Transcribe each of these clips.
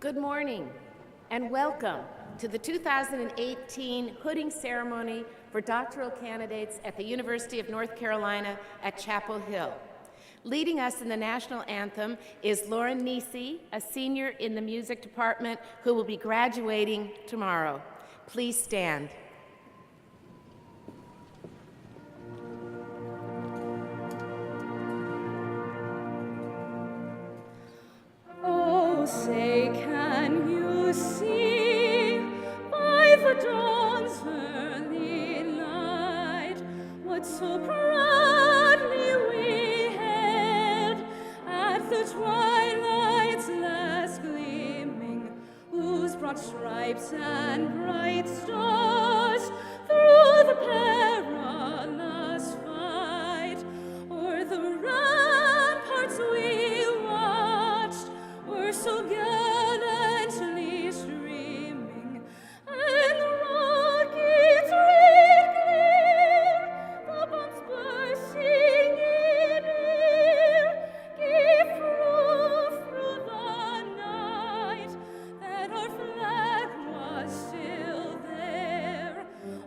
Good morning and welcome to the 2018 Hooding Ceremony for doctoral candidates at the University of North Carolina at Chapel Hill. Leading us in the national anthem is Lauren Nisi, a senior in the music department who will be graduating tomorrow. Please stand. Oh, say, can you see by the dawn's early light what so proudly we hailed at the twilight's last gleaming, whose broad stripes and bright stars through the perilous fight o'er the ramparts we watched were so gallantly streaming, and the rockets red glare, the bombs bursting in air, gave proof through the night that our flag was still there.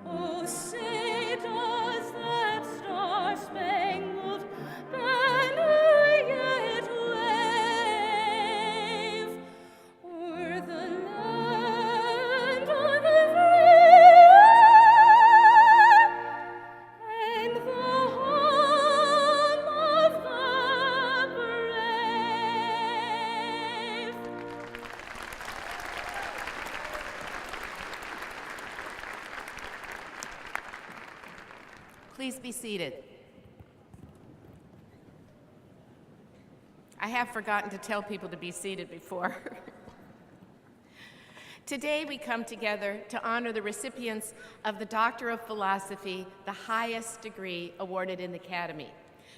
Oh, say does that star-spangled banner yet wave o'er the land of the free and the home of the brave? Please be seated. I have forgotten to tell people to be seated before. Today we come together to honor the recipients of the Doctor of Philosophy, the highest degree awarded in the Academy.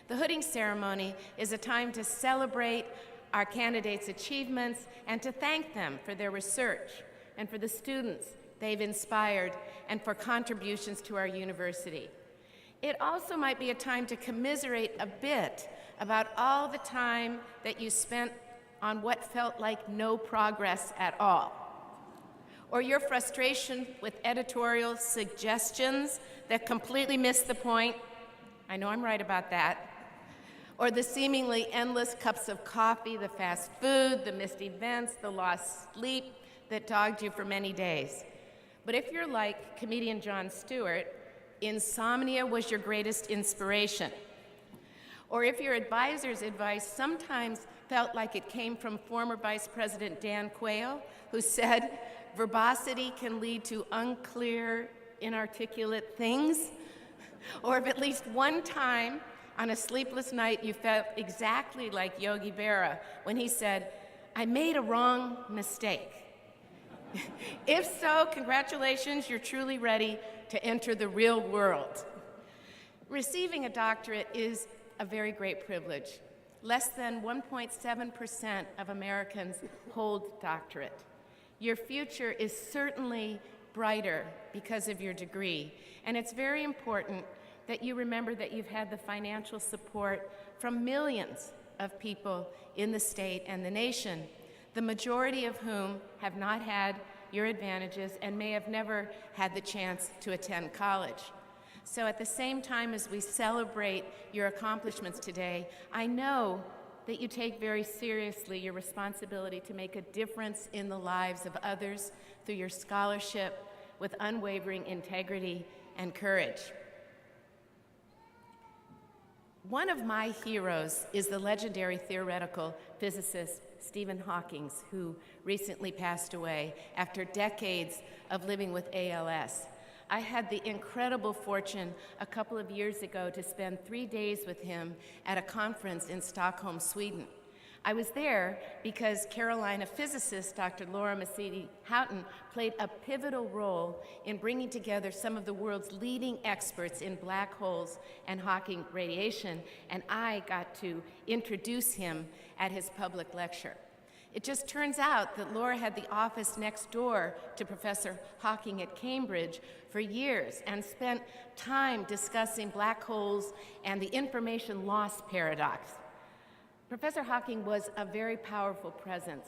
The Hooding Ceremony is a time to celebrate our candidates' achievements and to thank them for their research and for the students they've inspired and for contributions to our university. It also might be a time to commiserate a bit about all the time that you spent on what felt like no progress at all, or your frustration with editorial suggestions that completely missed the point. I know I'm right about that. Or the seemingly endless cups of coffee, the fast food, the missed events, the lost sleep that dogged you for many days. But if you're like comedian Jon Stewart, insomnia was your greatest inspiration. Or if your advisor's advice sometimes felt like it came from former Vice President Dan Quayle, who said, verbosity can lead to unclear, inarticulate things. Or if at least one time on a sleepless night you felt exactly like Yogi Berra when he said, I made a wrong mistake. If so, congratulations, you're truly ready to enter the real world. Receiving a doctorate is a very great privilege. Less than 1.7% of Americans hold doctorate. Your future is certainly brighter because of your degree, and it's very important that you remember that you've had the financial support from millions of people in the state and the nation, the majority of whom have not had your advantages and may have never had the chance to attend college. So at the same time as we celebrate your accomplishments today, I know that you take very seriously your responsibility to make a difference in the lives of others through your scholarship with unwavering integrity and courage. One of my heroes is the legendary theoretical physicist Stephen Hawking, who recently passed away after decades of living with ALS. I had the incredible fortune a couple of years ago to spend 3 days with him at a conference in Stockholm, Sweden. I was there because Carolina physicist Dr. Laura Masidi-Houghton played a pivotal role in bringing together some of the world's leading experts in black holes and Hawking radiation, and I got to introduce him at his public lecture. It just turns out that Laura had the office next door to Professor Hawking at Cambridge for years and spent time discussing black holes and the information loss paradox. Professor Hawking was a very powerful presence.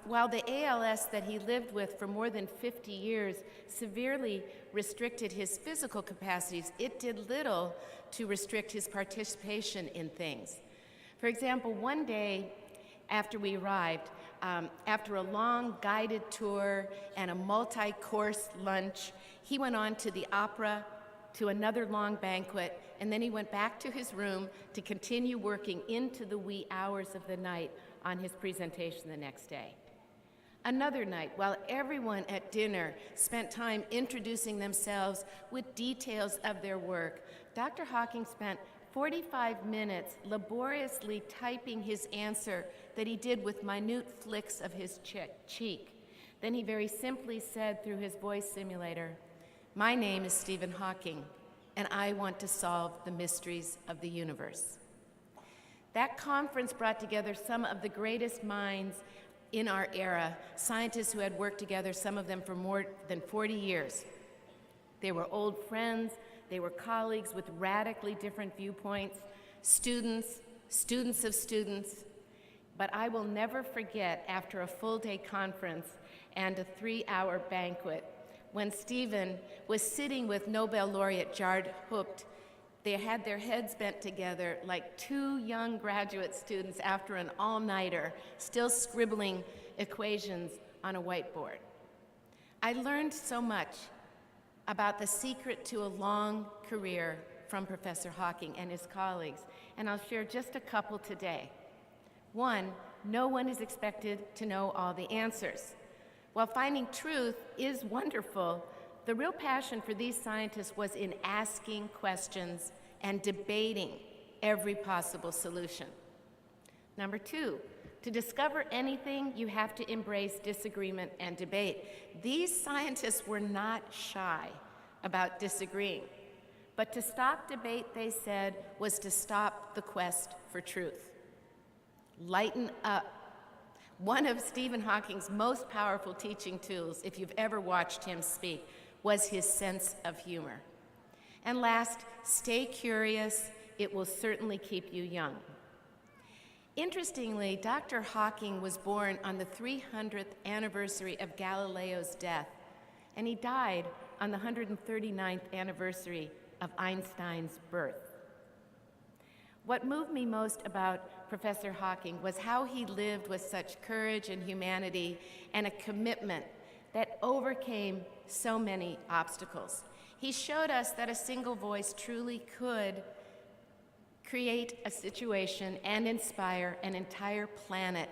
While the ALS that he lived with for more than 50 years severely restricted his physical capacities, it did little to restrict his participation in things. For example, one day after we arrived, after a long guided tour and a multi-course lunch, he went on to the opera, to another long banquet, and then he went back to his room to continue working into the wee hours of the night on his presentation the next day. Another night, while everyone at dinner spent time introducing themselves with details of their work, Dr. Hawking spent 45 minutes laboriously typing his answer that he did with minute flicks of his cheek. Then he very simply said through his voice simulator, "My name is Stephen Hawking, and I want to solve the mysteries of the universe." That conference brought together some of the greatest minds in our era, scientists who had worked together, some of them for more than 40 years. They were old friends, they were colleagues with radically different viewpoints, students of students. But I will never forget, after a full-day conference and a 3-hour banquet, when Stephen was sitting with Nobel laureate Jard Hoopt. They had their heads bent together like two young graduate students after an all-nighter, still scribbling equations on a whiteboard. I learned so much about the secret to a long career from Professor Hawking and his colleagues, and I'll share just a couple today. One, no one is expected to know all the answers. While finding truth is wonderful, the real passion for these scientists was in asking questions and debating every possible solution. Number two, to discover anything, you have to embrace disagreement and debate. These scientists were not shy about disagreeing, but to stop debate, they said, was to stop the quest for truth. Lighten up. One of Stephen Hawking's most powerful teaching tools, if you've ever watched him speak, was his sense of humor. And last, stay curious. It will certainly keep you young. Interestingly, Dr. Hawking was born on the 300th anniversary of Galileo's death, and he died on the 139th anniversary of Einstein's birth. What moved me most about Professor Hawking was how he lived with such courage and humanity and a commitment that overcame so many obstacles. He showed us that a single voice truly could create a situation and inspire an entire planet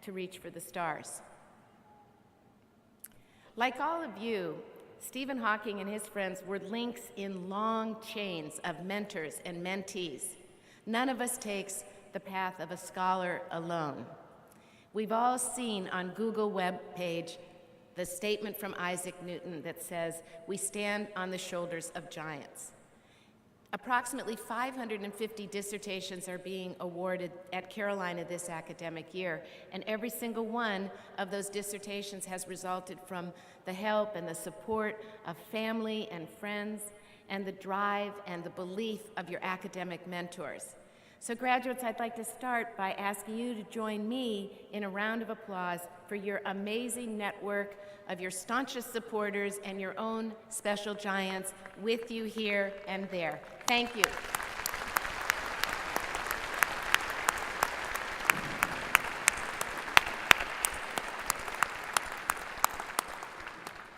to reach for the stars. Like all of you, Stephen Hawking and his friends were links in long chains of mentors and mentees. None of us takes the path of a scholar alone. We've all seen on Google web page the statement from Isaac Newton that says, "We stand on the shoulders of giants." Approximately 550 dissertations are being awarded at Carolina this academic year, and every single one of those dissertations has resulted from the help and the support of family and friends, and the drive and the belief of your academic mentors. So graduates, I'd like to start by asking you to join me in a round of applause for your amazing network of your staunchest supporters and your own special giants with you here and there. Thank you.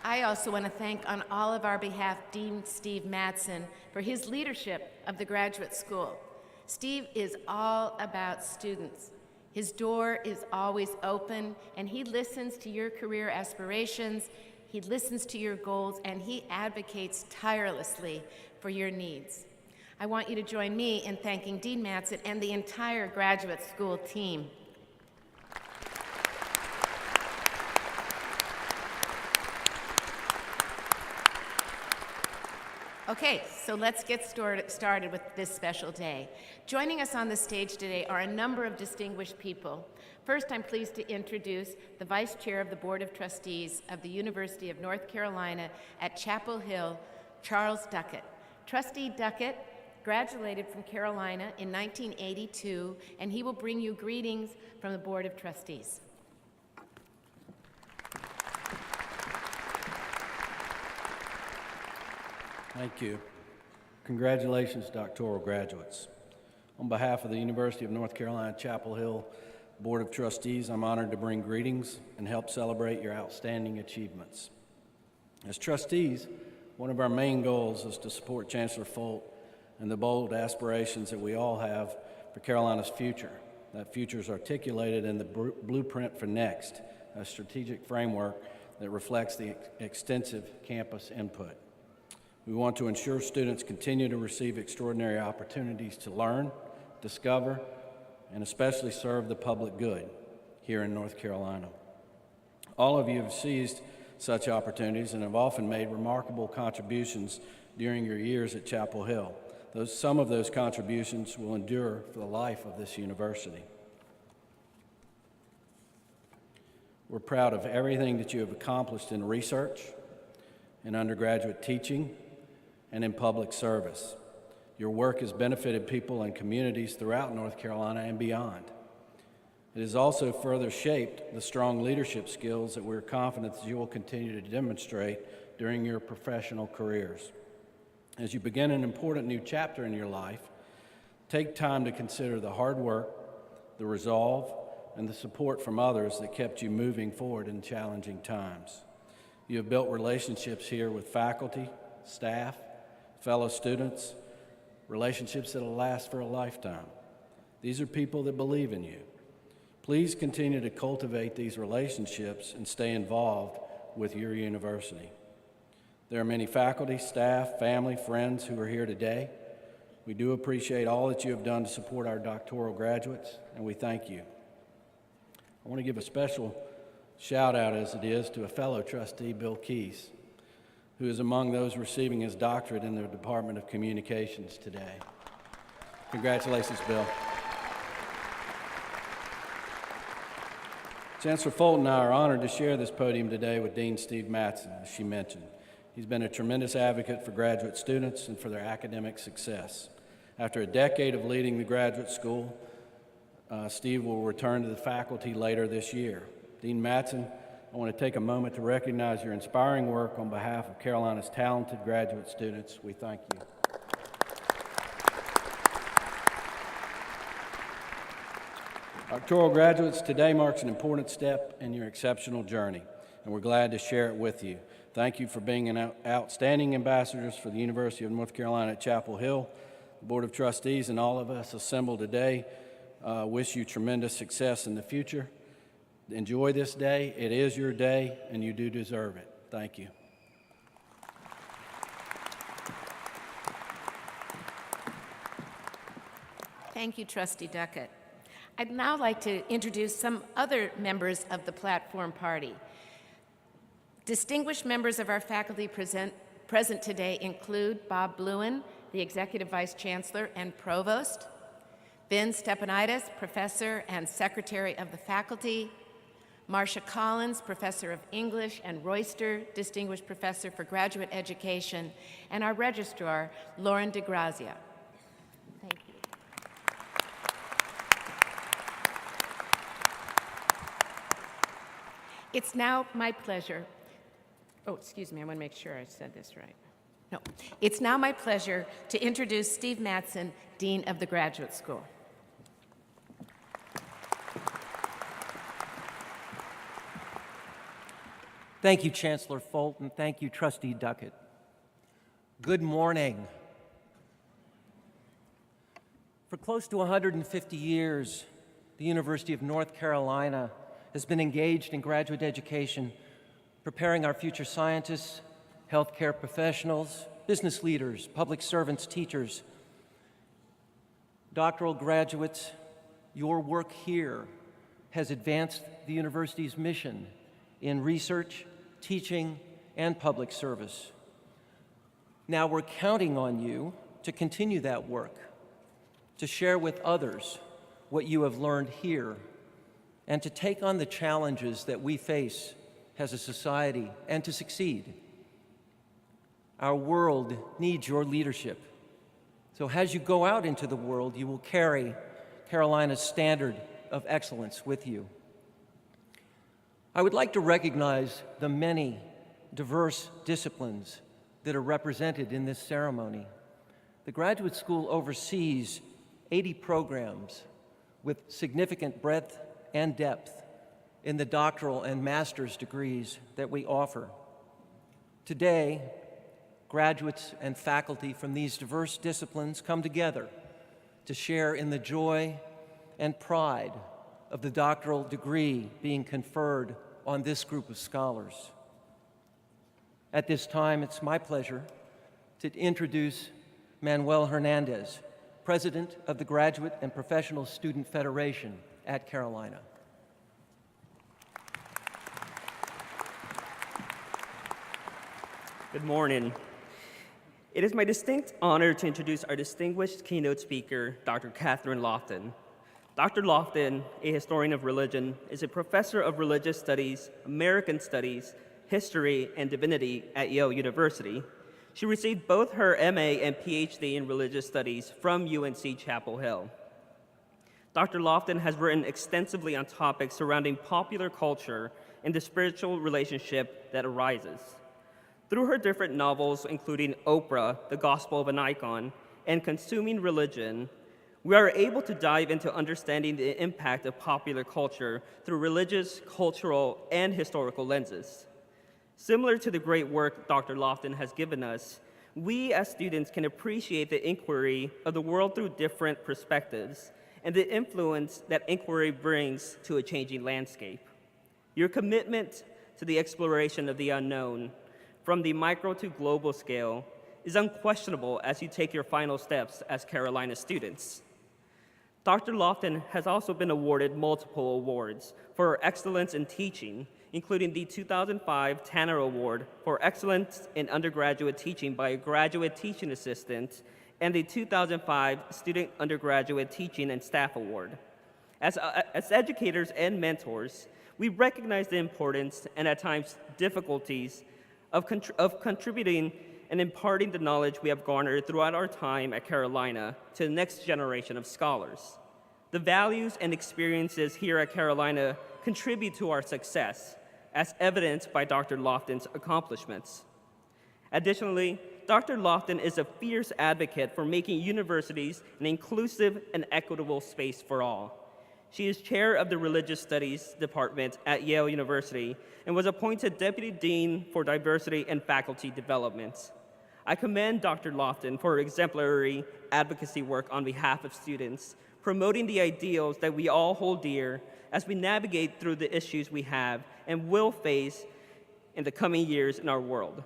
I also want to thank on all of our behalf Dean Steve Mattson for his leadership of the graduate school. Steve is all about students. His door is always open, and he listens to your career aspirations, he listens to your goals, and he advocates tirelessly for your needs. I want you to join me in thanking Dean Mattson and the entire graduate school team. Okay, so let's get started with this special day. Joining us on the stage today are a number of distinguished people. First, I'm pleased to introduce the Vice Chair of the Board of Trustees of the University of North Carolina at Chapel Hill, Charles Duckett. Trustee Duckett graduated from Carolina in 1982, and he will bring you greetings from the Board of Trustees. Thank you. Congratulations, doctoral graduates. On behalf of the University of North Carolina Chapel Hill Board of Trustees, I'm honored to bring greetings and help celebrate your outstanding achievements. As trustees, one of our main goals is to support Chancellor Folt and the bold aspirations that we all have for Carolina's future. That future is articulated in the Blueprint for Next, a strategic framework that reflects the extensive campus input. We want to ensure students continue to receive extraordinary opportunities to learn, discover, and especially serve the public good here in North Carolina. All of you have seized such opportunities and have often made remarkable contributions during your years at Chapel Hill. Some of those contributions will endure for the life of this university. We're proud of everything that you have accomplished in research, in undergraduate teaching, and in public service. Your work has benefited people and communities throughout North Carolina and beyond. It has also further shaped the strong leadership skills that we're confident that you will continue to demonstrate during your professional careers. As you begin an important new chapter in your life, take time to consider the hard work, the resolve, and the support from others that kept you moving forward in challenging times. You have built relationships here with faculty, staff, fellow students, relationships that will last for a lifetime. These are people that believe in you. Please continue to cultivate these relationships and stay involved with your university. There are many faculty, staff, family, friends who are here today. We do appreciate all that you have done to support our doctoral graduates, and we thank you. I want to give a special shout out, as it is, to a fellow trustee, Bill Keys, who is among those receiving his doctorate in the Department of Communications today. Congratulations, Bill. Chancellor Folt and I are honored to share this podium today with Dean Steve Mattson, as she mentioned. He's been a tremendous advocate for graduate students and for their academic success. After a decade of leading the graduate school, Steve will return to the faculty later this year. Dean Mattson, I want to take a moment to recognize your inspiring work on behalf of Carolina's talented graduate students. We thank you. Doctoral graduates, today marks an important step in your exceptional journey, and we're glad to share it with you. Thank you for being outstanding ambassadors for the University of North Carolina at Chapel Hill. The Board of Trustees and all of us assembled today wish you tremendous success in the future. Enjoy this day. It is your day, and you do deserve it. Thank you. Thank you, Trustee Duckett. I'd now like to introduce some other members of the platform party. Distinguished members of our faculty present today include Bob Bluen, the Executive Vice Chancellor and Provost, Vin Stepanidis, Professor and Secretary of the Faculty, Marcia Collins, Professor of English, and Royster, Distinguished Professor for Graduate Education, and our Registrar, Lauren DeGrazia. Thank you. It's now my pleasure. Oh, excuse me, I want to make sure I said this right. No. It's now my pleasure to introduce Steve Mattson, Dean of the Graduate School. Thank you, Chancellor Fulton. Thank you, Trustee Duckett. Good morning. For close to 150 years, the University of North Carolina has been engaged in graduate education, preparing our future scientists, healthcare professionals, business leaders, public servants, teachers. Doctoral graduates, your work here has advanced the university's mission in research, teaching, and public service. Now we're counting on you to continue that work, to share with others what you have learned here, and to take on the challenges that we face as a society and to succeed. Our world needs your leadership. So as you go out into the world, you will carry Carolina's standard of excellence with you. I would like to recognize the many diverse disciplines that are represented in this ceremony. The graduate school oversees 80 programs with significant breadth and depth in the doctoral and master's degrees that we offer. Today, graduates and faculty from these diverse disciplines come together to share in the joy and pride of the doctoral degree being conferred on this group of scholars. At this time, it's my pleasure to introduce Manuel Hernandez, President of the Graduate and Professional Student Federation at Carolina. Good morning. It is my distinct honor to introduce our distinguished keynote speaker, Dr. Catherine Lofton. Dr. Lofton, a historian of religion, is a professor of religious studies, American studies, history, and divinity at Yale University. She received both her MA and PhD in religious studies from UNC-Chapel Hill. Dr. Lofton has written extensively on topics surrounding popular culture and the spiritual relationship that arises. Through her different novels, including Oprah, The Gospel of an Icon, and Consuming Religion, we are able to dive into understanding the impact of popular culture through religious, cultural, and historical lenses. Similar to the great work Dr. Lofton has given us, we as students can appreciate the inquiry of the world through different perspectives and the influence that inquiry brings to a changing landscape. Your commitment to the exploration of the unknown, from the micro to global scale, is unquestionable as you take your final steps as Carolina students. Dr. Lofton has also been awarded multiple awards for her excellence in teaching, including the 2005 Tanner Award for Excellence in Undergraduate Teaching by a Graduate Teaching Assistant, and the 2005 Student Undergraduate Teaching and Staff Award. As educators and mentors, we recognize the importance and at times difficulties of contributing and imparting the knowledge we have garnered throughout our time at Carolina to the next generation of scholars. The values and experiences here at Carolina contribute to our success, as evidenced by Dr. Lofton's accomplishments. Additionally, Dr. Lofton is a fierce advocate for making universities an inclusive and equitable space for all. She is chair of the Religious Studies Department at Yale University and was appointed Deputy Dean for Diversity and Faculty Development. I commend Dr. Lofton for her exemplary advocacy work on behalf of students, promoting the ideals that we all hold dear as we navigate through the issues we have and will face in the coming years in our world.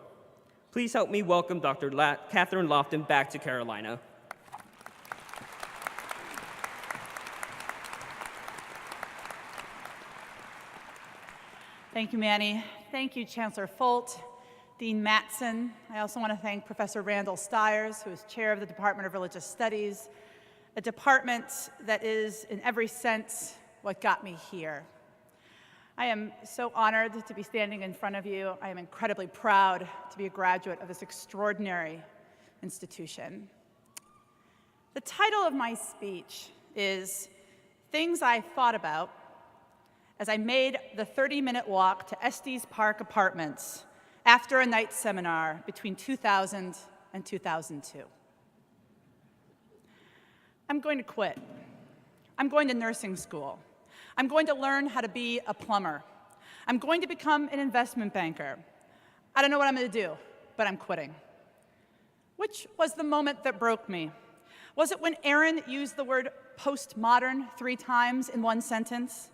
Please help me welcome Dr. Catherine Lofton back to Carolina. Thank you, Manny. Thank you, Chancellor Folt, Dean Mattson. I also want to thank Professor Randall Stiers, who is chair of the Department of Religious Studies, a department that is, in every sense, what got me here. I am so honored to be standing in front of you. I am incredibly proud to be a graduate of this extraordinary institution. The title of my speech is Things I Thought About as I made the 30-minute walk to Estes Park Apartments after a night seminar between 2000 and 2002. I'm going to quit. I'm going to nursing school. I'm going to learn how to be a plumber. I'm going to become an investment banker. I don't know what I'm going to do, but I'm quitting. Which was the moment that broke me? Was it when Erin used the word postmodern 3 times in one sentence?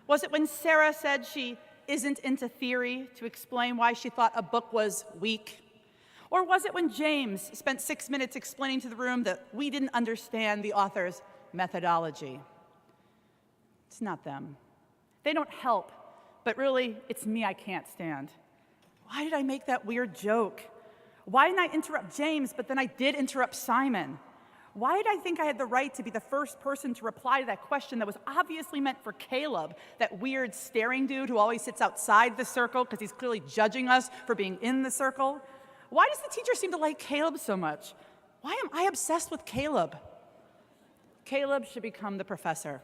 Was it when Sarah said she isn't into theory to explain why she thought a book was weak? Or was it when James spent 6 minutes explaining to the room that we didn't understand the author's methodology? It's not them. They don't help, but really, it's me I can't stand. Why did I make that weird joke? Why didn't I interrupt James, but then I did interrupt Simon? Why did I think I had the right to be the first person to reply to that question that was obviously meant for Caleb, that weird staring dude who always sits outside the circle because he's clearly judging us for being in the circle? Why does the teacher seem to like Caleb so much? Why am I obsessed with Caleb? Caleb should become the professor.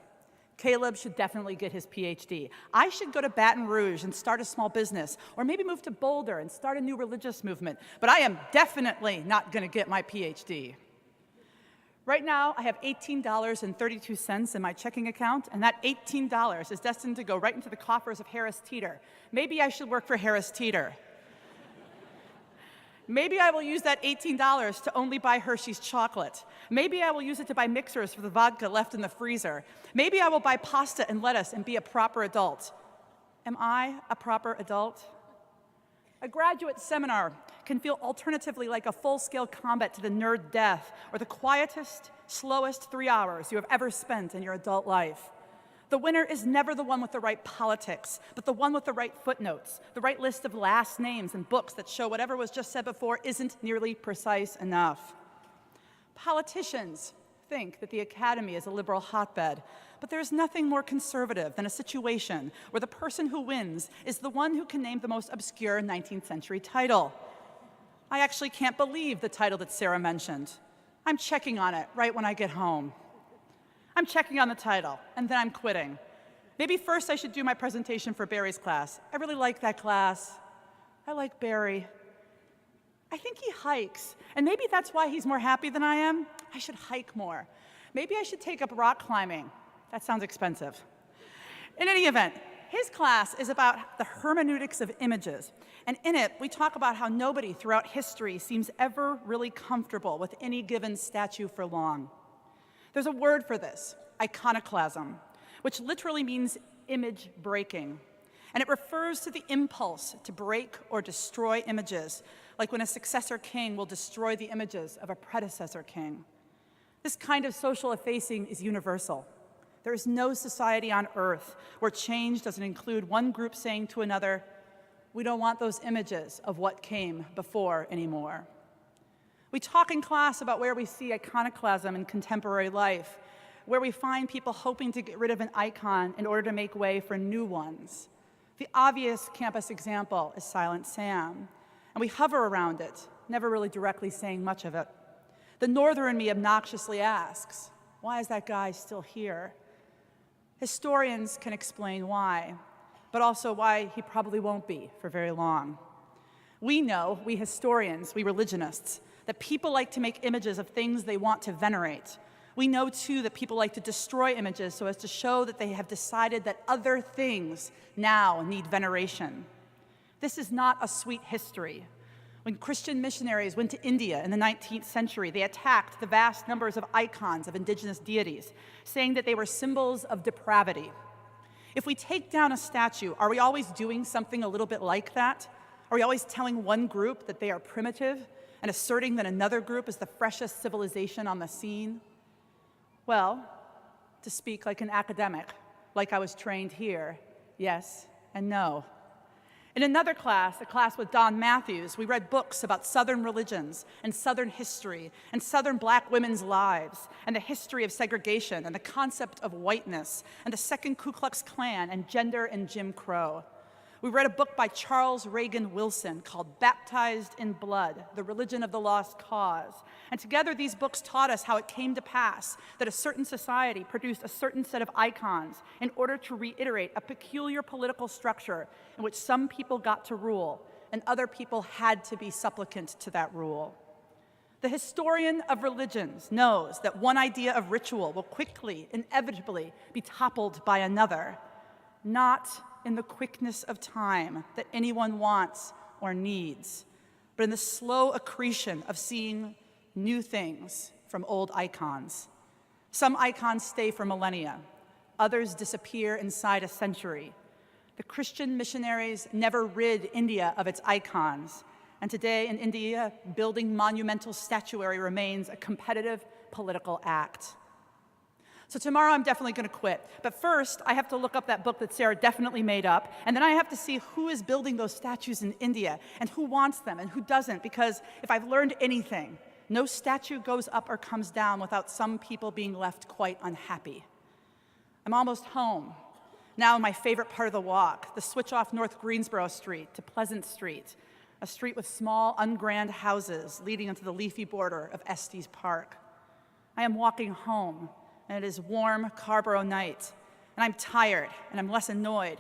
Caleb should definitely get his PhD. I should go to Baton Rouge and start a small business, or maybe move to Boulder and start a new religious movement. But I am definitely not going to get my PhD. Right now, I have $18.32 in my checking account, and that $18 is destined to go right into the coffers of Harris Teeter. Maybe I should work for Harris Teeter. Maybe I will use that $18 to only buy Hershey's chocolate. Maybe I will use it to buy mixers for the vodka left in the freezer. Maybe I will buy pasta and lettuce and be a proper adult. Am I a proper adult? A graduate seminar can feel alternatively like a full-scale combat to the nerd death, or the quietest, slowest 3 hours you have ever spent in your adult life. The winner is never the one with the right politics, but the one with the right footnotes, the right list of last names and books that show whatever was just said before isn't nearly precise enough. Politicians think that the academy is a liberal hotbed, but there's nothing more conservative than a situation where the person who wins is the one who can name the most obscure 19th century title. I actually can't believe the title that Sarah mentioned. I'm checking on it right when I get home. I'm checking on the title, and then I'm quitting. Maybe first I should do my presentation for Barry's class. I really like that class. I like Barry. I think he hikes, and maybe that's why he's more happy than I am. I should hike more. Maybe I should take up rock climbing. That sounds expensive. In any event, his class is about the hermeneutics of images, and in it, we talk about how nobody throughout history seems ever really comfortable with any given statue for long. There's a word for this, iconoclasm, which literally means image breaking. And it refers to the impulse to break or destroy images, like when a successor king will destroy the images of a predecessor king. This kind of social effacing is universal. There is no society on earth where change doesn't include one group saying to another, we don't want those images of what came before anymore. We talk in class about where we see iconoclasm in contemporary life, where we find people hoping to get rid of an icon in order to make way for new ones. The obvious campus example is Silent Sam. and we hover around it, never really directly saying much of it. The norther in me obnoxiously asks, why is that guy still here? Historians can explain why, but also why he probably won't be for very long. We know, we historians, we religionists, that people like to make images of things they want to venerate. We know, too, that people like to destroy images so as to show that they have decided that other things now need veneration. This is not a sweet history. When Christian missionaries went to India in the 19th century, they attacked the vast numbers of icons of indigenous deities, saying that they were symbols of depravity. If we take down a statue, are we always doing something a little bit like that? Are we always telling one group that they are primitive and asserting that another group is the freshest civilization on the scene? Well, to speak like an academic, like I was trained here, yes and no. In another class, a class with Don Matthews, we read books about Southern religions and Southern history and Southern black women's lives and the history of segregation and the concept of whiteness and the Second Ku Klux Klan and gender and Jim Crow. We read a book by Charles Reagan Wilson called Baptized in Blood, The Religion of the Lost Cause. And together these books taught us how it came to pass that a certain society produced a certain set of icons in order to reiterate a peculiar political structure in which some people got to rule and other people had to be supplicant to that rule. The historian of religions knows that one idea of ritual will quickly, inevitably be toppled by another, not in the quickness of time that anyone wants or needs, but in the slow accretion of seeing new things from old icons. Some icons stay for millennia, others disappear inside a century. The Christian missionaries never rid India of its icons, and today in India, building monumental statuary remains a competitive political act. So tomorrow I'm definitely going to quit. But first, I have to look up that book that Sarah definitely made up, and then I have to see who is building those statues in India, and who wants them, and who doesn't, because if I've learned anything, no statue goes up or comes down without some people being left quite unhappy. I'm almost home. Now my favorite part of the walk, the switch off North Greensboro Street to Pleasant Street, a street with small, ungrand houses leading into the leafy border of Estes Park. I am walking home, and it is warm Carborough night, and I'm tired, and I'm less annoyed,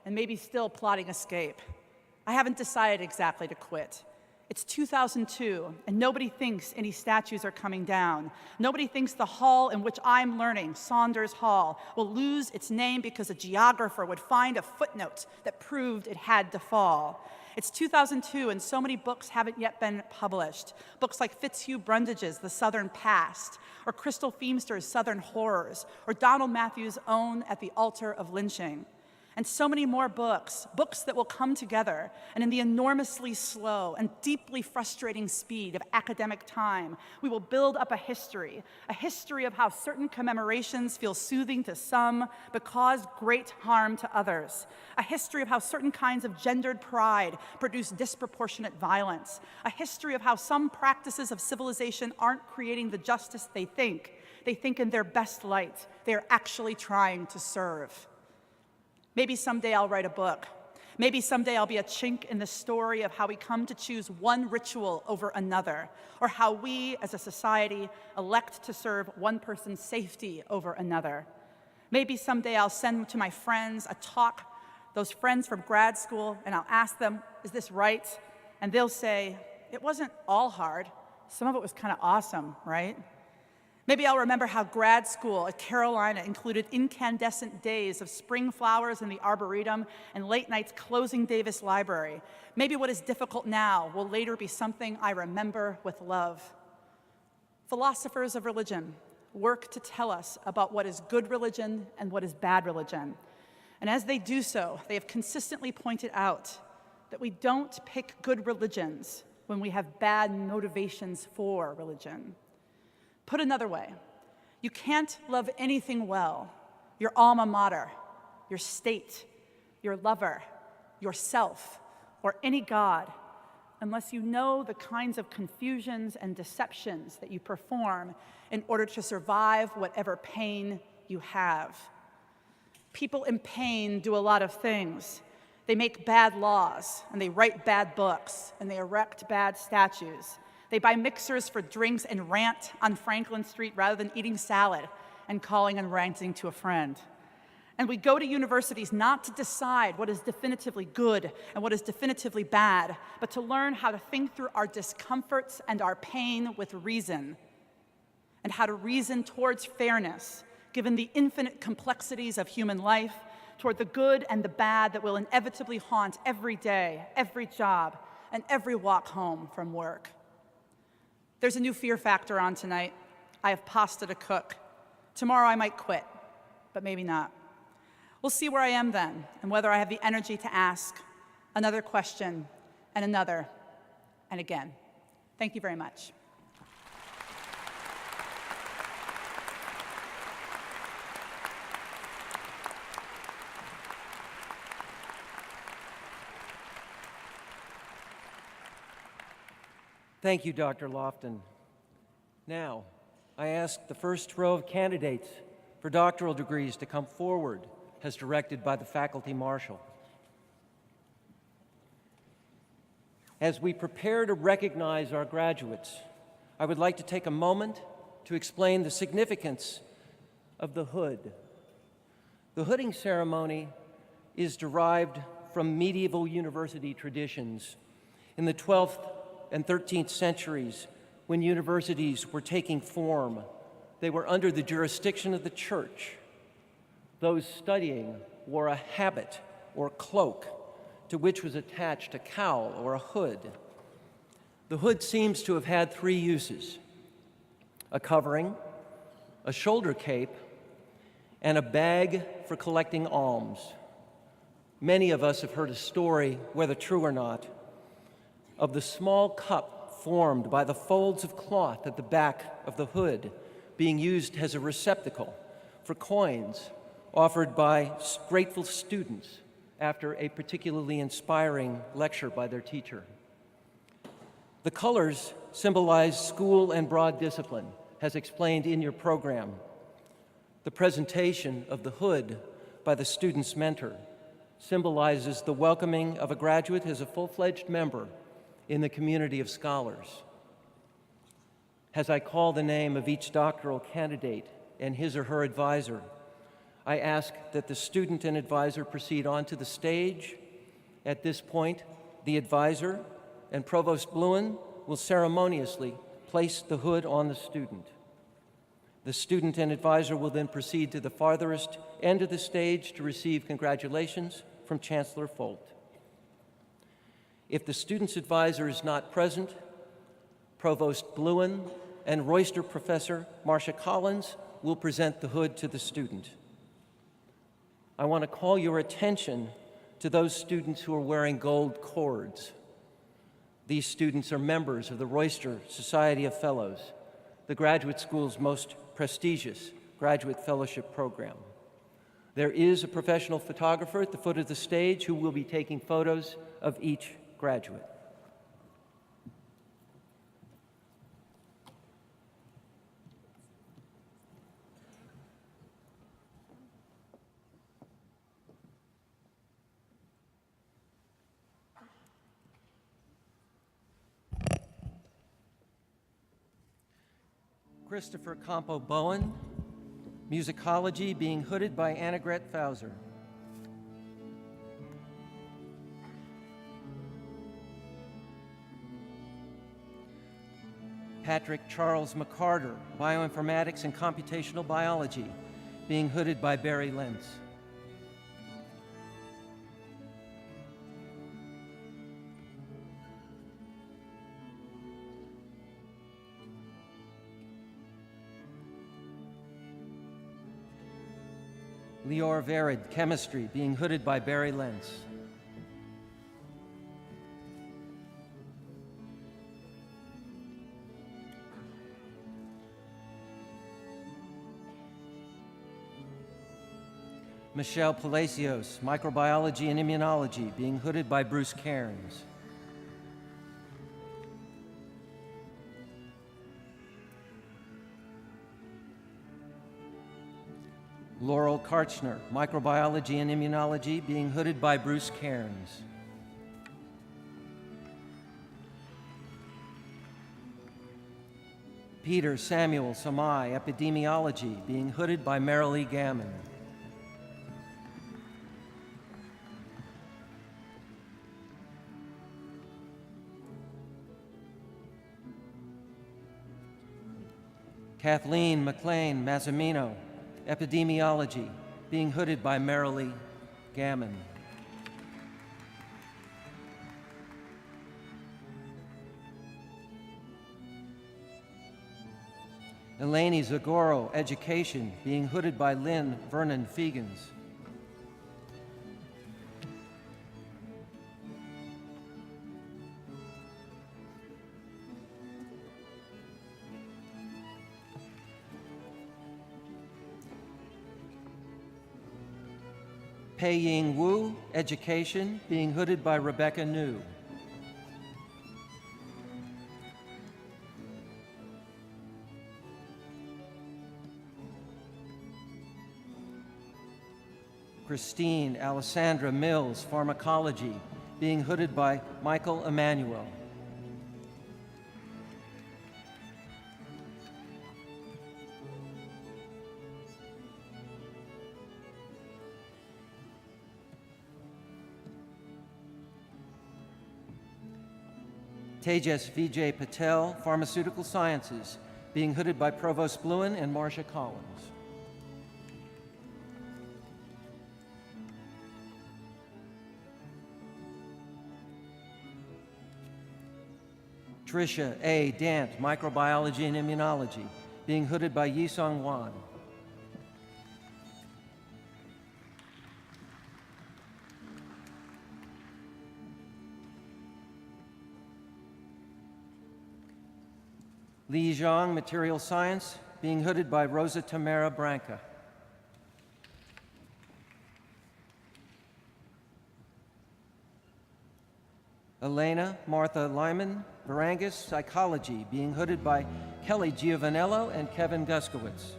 and maybe still plotting escape. I haven't decided exactly to quit. It's 2002, and nobody thinks any statues are coming down. Nobody thinks the hall in which I'm learning, Saunders Hall, will lose its name because a geographer would find a footnote that proved it had to fall. It's 2002, and so many books haven't yet been published. Books like Fitzhugh Brundage's The Southern Past, or Crystal Feimster's Southern Horrors, or Donald Matthews' own At the Altar of Lynching. And so many more books that will come together, and in the enormously slow and deeply frustrating speed of academic time, we will build up a history of how certain commemorations feel soothing to some, but cause great harm to others, a history of how certain kinds of gendered pride produce disproportionate violence, a history of how some practices of civilization aren't creating the justice they think in their best light, they are actually trying to serve. Maybe someday I'll write a book. Maybe someday I'll be a chink in the story of how we come to choose one ritual over another, or how we, as a society, elect to serve one person's safety over another. Maybe someday I'll send to my friends a talk, those friends from grad school, and I'll ask them, is this right? And they'll say, it wasn't all hard. Some of it was kind of awesome, right? Maybe I'll remember how grad school at Carolina included incandescent days of spring flowers in the Arboretum and late nights closing Davis Library. Maybe what is difficult now will later be something I remember with love. Philosophers of religion work to tell us about what is good religion and what is bad religion. And as they do so, they have consistently pointed out that we don't pick good religions when we have bad motivations for religion. Put another way, you can't love anything well, your alma mater, your state, your lover, yourself, or any god, unless you know the kinds of confusions and deceptions that you perform in order to survive whatever pain you have. People in pain do a lot of things. They make bad laws, and they write bad books, and they erect bad statues. They buy mixers for drinks and rant on Franklin Street rather than eating salad and calling and ranting to a friend. And we go to universities not to decide what is definitively good and what is definitively bad, but to learn how to think through our discomforts and our pain with reason, and how to reason towards fairness, given the infinite complexities of human life, toward the good and the bad that will inevitably haunt every day, every job, and every walk home from work. There's a new fear factor on tonight. I have pasta to cook. Tomorrow I might quit, but maybe not. We'll see where I am then, and whether I have the energy to ask another question, and another, and again. Thank you very much. Thank you, Dr. Lofton. Now, I ask the first row of candidates for doctoral degrees to come forward as directed by the faculty marshal. As we prepare to recognize our graduates, I would like to take a moment to explain the significance of the hood. The hooding ceremony is derived from medieval university traditions. In the 12th and 13th centuries, when universities were taking form, they were under the jurisdiction of the church. Those studying wore a habit or cloak to which was attached a cowl or a hood. The hood seems to have had three uses: a covering, a shoulder cape, and a bag for collecting alms. Many of us have heard a story, whether true or not, of the small cup formed by the folds of cloth at the back of the hood being used as a receptacle for coins offered by grateful students after a particularly inspiring lecture by their teacher. The colors symbolize school and broad discipline, as explained in your program. The presentation of the hood by the student's mentor symbolizes the welcoming of a graduate as a full-fledged member in the community of scholars. As I call the name of each doctoral candidate and his or her advisor, I ask that the student and advisor proceed onto the stage. At this point, the advisor and Provost Bluen will ceremoniously place the hood on the student. The student and advisor will then proceed to the farthest end of the stage to receive congratulations from Chancellor Folt. If the student's advisor is not present, Provost Bluen and Royster Professor Marcia Collins will present the hood to the student. I want to call your attention to those students who are wearing gold cords. These students are members of the Royster Society of Fellows, the graduate school's most prestigious graduate fellowship program. There is a professional photographer at the foot of the stage who will be taking photos of each graduate. Christopher Campo Bowen, Musicology, being hooded by Annegret Fauser. Patrick Charles McCarter, Bioinformatics and Computational Biology, being hooded by Barry Lentz. Lior Vered, Chemistry, being hooded by Barry Lentz. Michelle Palacios, Microbiology and Immunology, being hooded by Bruce Cairns. Laurel Karchner, Microbiology and Immunology, being hooded by Bruce Cairns. Peter Samuel Samai, Epidemiology, being hooded by Marilee Gammon. Kathleen McLean Mazzamino, Epidemiology, being hooded by Marilee Gammon. Eleni Zagoro, Education, being hooded by Lynn Vernon Fegans. Pei Ying Wu, Education, being hooded by Rebecca New. Christine Alessandra Mills, Pharmacology, being hooded by Michael Emanuel. Tejas Vijay Patel, Pharmaceutical Sciences, being hooded by Provost Bluen and Marcia Collins. Tricia A. Dant, Microbiology and Immunology, being hooded by Yisong Wan. Li Zhang, Material Science, being hooded by Rosa Tamara Branca. Elena Martha Lyman, Varangus, Psychology, being hooded by Kelly Giovanello and Kevin Guskowitz.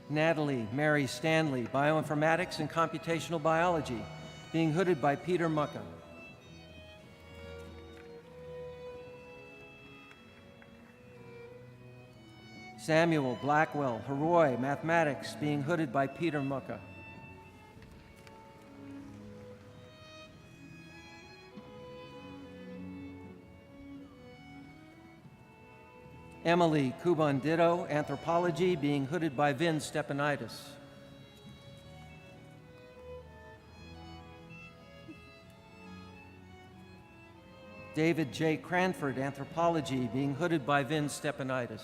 Natalie Mary Stanley, Bioinformatics and Computational Biology, being hooded by Peter Mucka. Samuel Blackwell, Heroy, Mathematics, being hooded by Peter Mucka. Emily Kuban Ditto, Anthropology, being hooded by Vin Stepanitis. David J. Cranford, Anthropology, being hooded by Vin Stepanitis.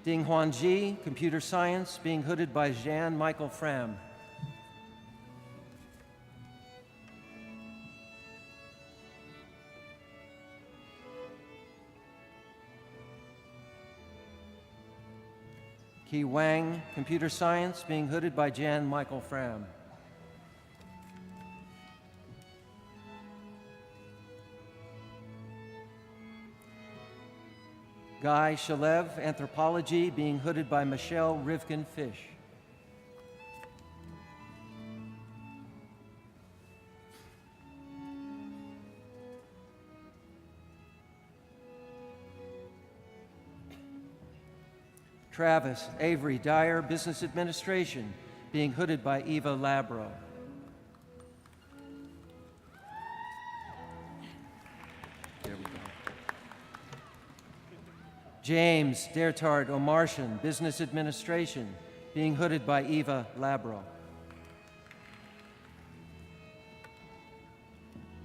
Ding Huan Ji, Computer Science, being hooded by Jean Michael Fram. Ki Wang, Computer Science, being hooded by Jan Michael Fram. Guy Shalev, Anthropology, being hooded by Michelle Rivkin-Fish. Travis Avery Dyer, Business Administration, being hooded by Eva Labro. There we go. James Dertard Omartian, Business Administration, being hooded by Eva Labro.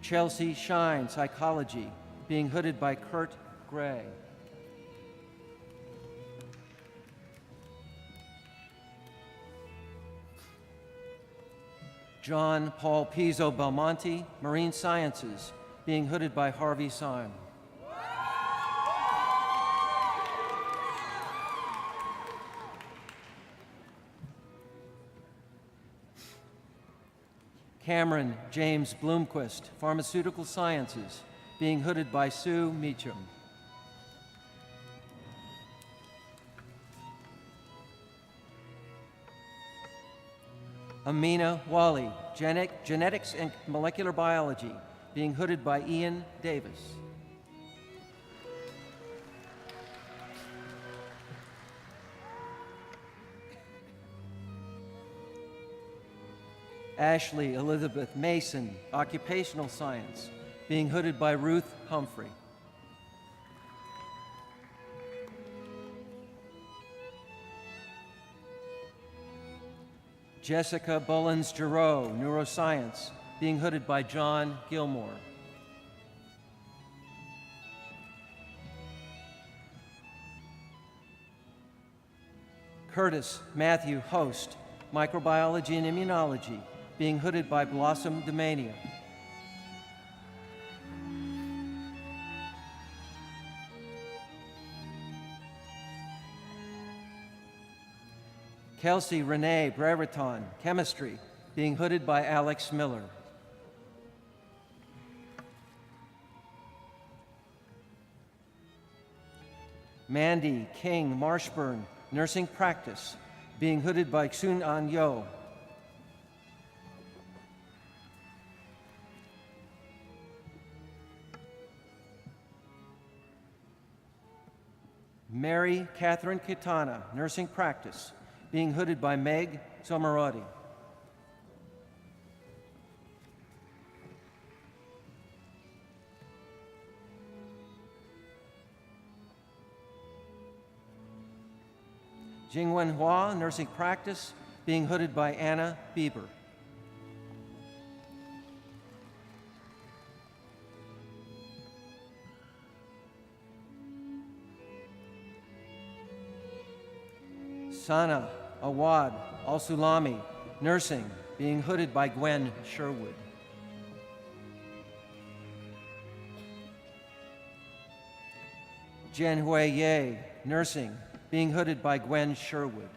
Chelsea Shine, Psychology, being hooded by Kurt Gray. John Paul Pizzo Belmonte, Marine Sciences, being hooded by Harvey Syme. Cameron James Bloomquist, Pharmaceutical Sciences, being hooded by Sue Meacham. Amina Wali, Genetics and Molecular Biology, being hooded by Ian Davis. Ashley Elizabeth Mason, Occupational Science, being hooded by Ruth Humphrey. Jessica Bullens-Giroux, Neuroscience, being hooded by John Gilmore. Curtis Matthew Host, Microbiology and Immunology, being hooded by Blossom Demania. Kelsey Renee Brereton, Chemistry, being hooded by Alex Miller. Mandy King Marshburn, Nursing Practice, being hooded by Xun An Yo. Mary Catherine Kitana, Nursing Practice, being hooded by Meg Somarodi. Jingwen Hua, Nursing Practice, being hooded by Anna Bieber. Sana Awad Al-Sulami, Nursing, being hooded by Gwen Sherwood. Jianhui Ye, Nursing, being hooded by Gwen Sherwood.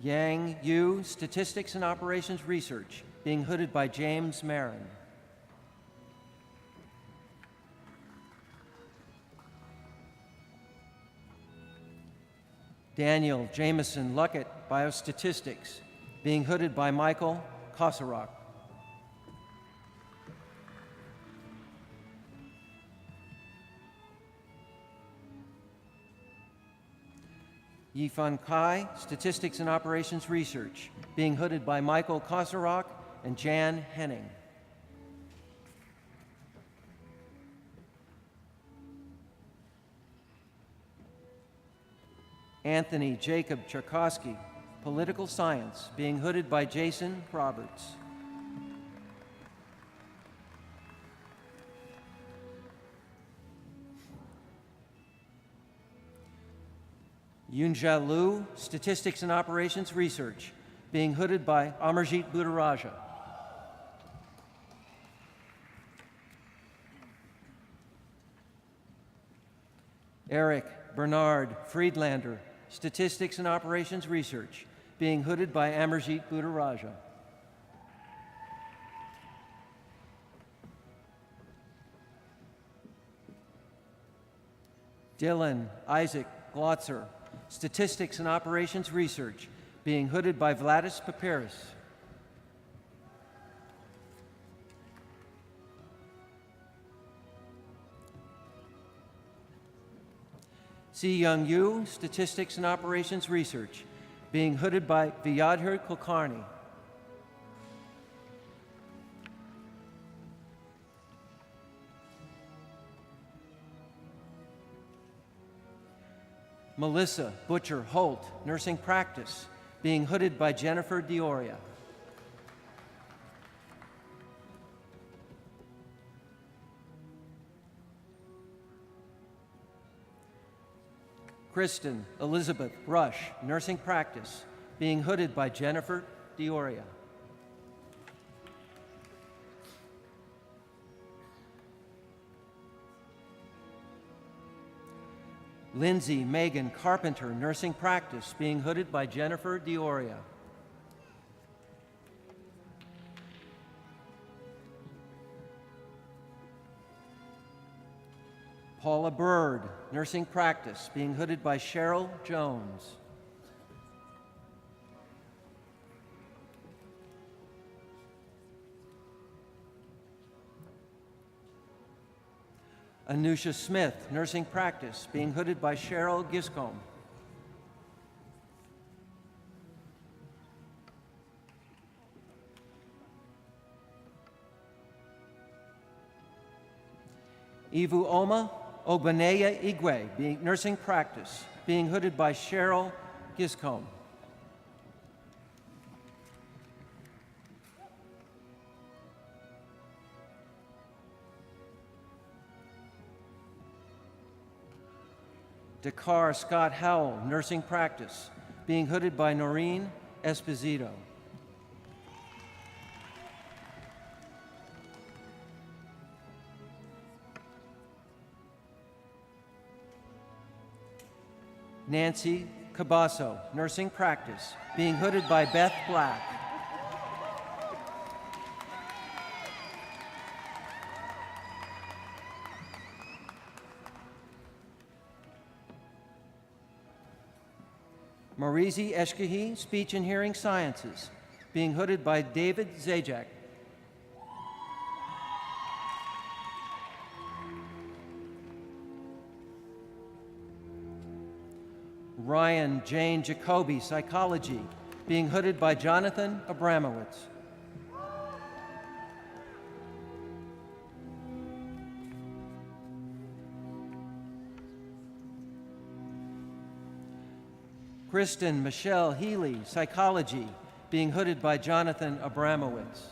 Yang Yu, Statistics and Operations Research, being hooded by James Marin. Daniel Jameson Luckett, Biostatistics, being hooded by Michael Kosarak. Yifan Kai, Statistics and Operations Research, being hooded by Michael Kosarak and Jan Henning. Anthony Jacob Tchaikovsky, Political Science, being hooded by Jason Roberts. Yunja Liu, Statistics and Operations Research, being hooded by Amarjit Buddharaja. Eric Bernard Friedlander, Statistics and Operations Research, being hooded by Amarjit Buddharaja. Dylan Isaac Glotzer, Statistics and Operations Research, being hooded by Vladis Papiris. Si Young Yu, Statistics and Operations Research, being hooded by Vyadhar Kulkarni. Melissa Butcher Holt, Nursing Practice, being hooded by Jennifer Dioria. Kristen Elizabeth Rush, Nursing Practice, being hooded by Jennifer Dioria. Lindsay Megan Carpenter, nursing practice, being hooded by Jennifer Dioria. Paula Bird, nursing practice, being hooded by Cheryl Jones. Anusha Smith, nursing practice, being hooded by Cheryl Giscombe. Ivu Oma Ogbaneya Igwe, nursing practice, being hooded by Cheryl Giscombe. Dakar Scott Howell, nursing practice, being hooded by Noreen Esposito. Nancy Cabasso, nursing practice, being hooded by Beth Black. Marizi Eshkahi, Speech and Hearing Sciences, being hooded by David Zajac. Ryan Jane Jacoby, Psychology, being hooded by Jonathan Abramowitz. Kristen Michelle Healy, Psychology, being hooded by Jonathan Abramowitz.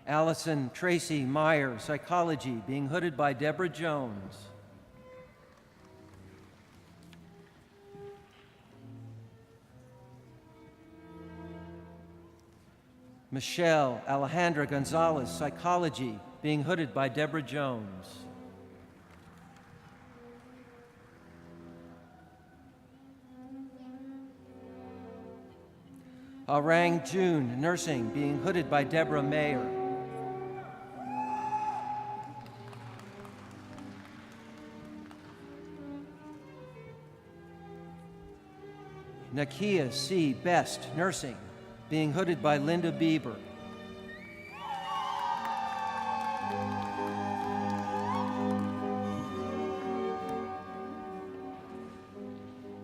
Allison Tracy Meyer, Psychology, being hooded by Deborah Jones. Michelle Alejandra Gonzalez, Psychology, being hooded by Deborah Jones. Arang June, Nursing, being hooded by Deborah Mayer. Nakia C. Best, Nursing, being hooded by Linda Bieber.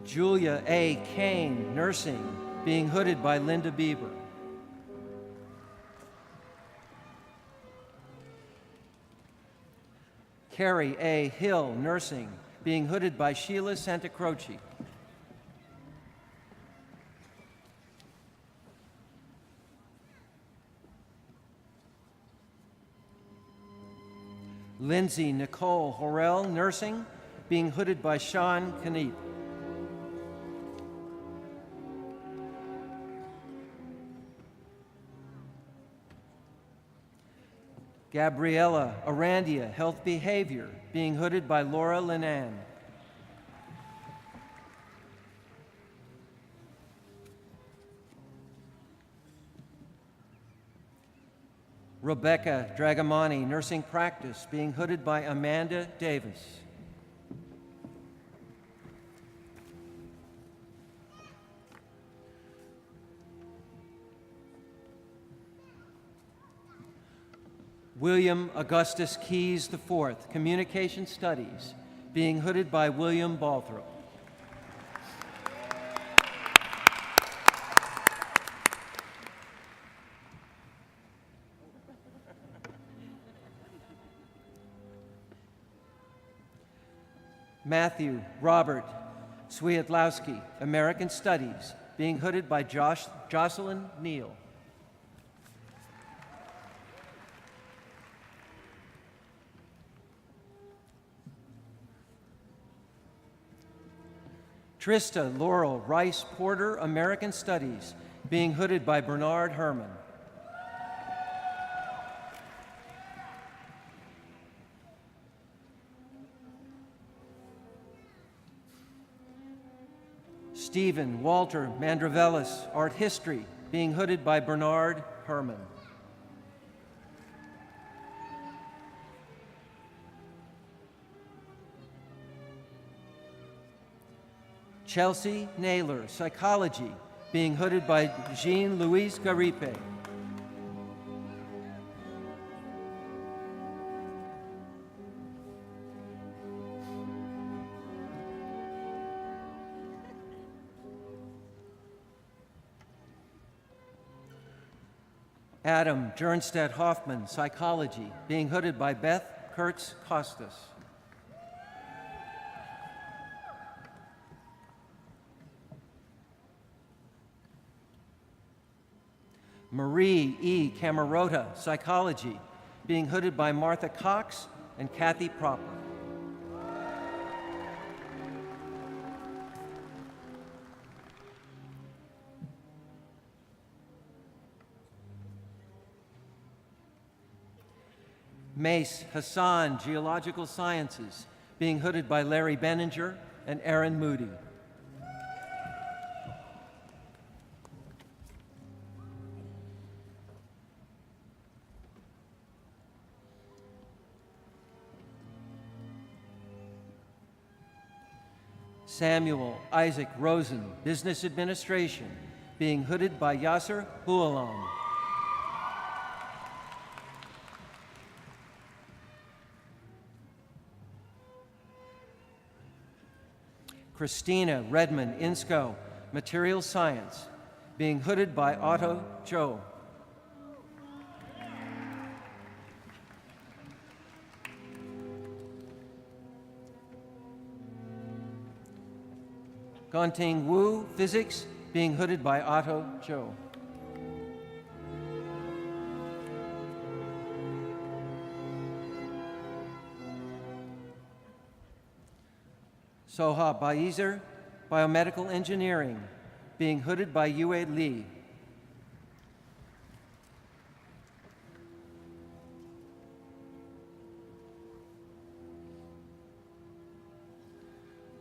Julia A. Kane, Nursing, being hooded by Linda Bieber. Carrie A. Hill, Nursing, being hooded by Sheila Santacroce. Lindsay Nicole Horrell, Nursing, being hooded by Sean Kniep. Gabriella Arandia, Health Behavior, being hooded by Laura Linan. Rebecca Dragamani, Nursing Practice, being hooded by Amanda Davis. William Augustus Keyes IV, Communication Studies, being hooded by William Balthrop. Matthew Robert Swiatlowski, American Studies, being hooded by Jocelyn Neal. Trista Laurel Rice Porter, American Studies, being hooded by Bernard Herman. Stephen Walter Mandravelis, Art History, being hooded by Bernard Herman. Chelsea Naylor, Psychology, being hooded by Jean-Louise Garipe. Adam Jernstedt Hoffman, Psychology, being hooded by Beth Kurtz Costas. Marie E. Camarota, Psychology, being hooded by Martha Cox and Kathy Proper. Mace Hassan, Geological Sciences, being hooded by Larry Benninger and Aaron Moody. Samuel Isaac Rosen, Business Administration, being hooded by Yasser Hualam. Christina Redmond Insco, Material Science, being hooded by Otto Cho. Gonting Wu, Physics, being hooded by Otto Cho. Soha Baizer, Biomedical Engineering, being hooded by Yue Li.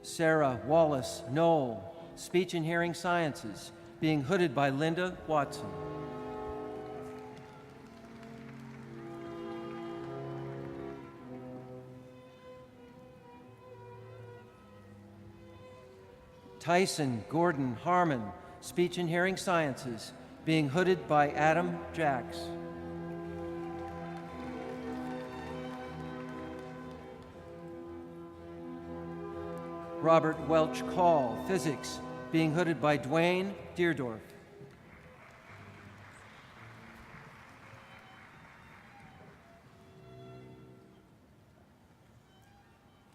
Sarah Wallace Knoll, Speech and Hearing Sciences, being hooded by Linda Watson. Tyson Gordon Harmon, Speech and Hearing Sciences, being hooded by Adam Jacks. Robert Welch Call, Physics, being hooded by Dwayne Deerdorf.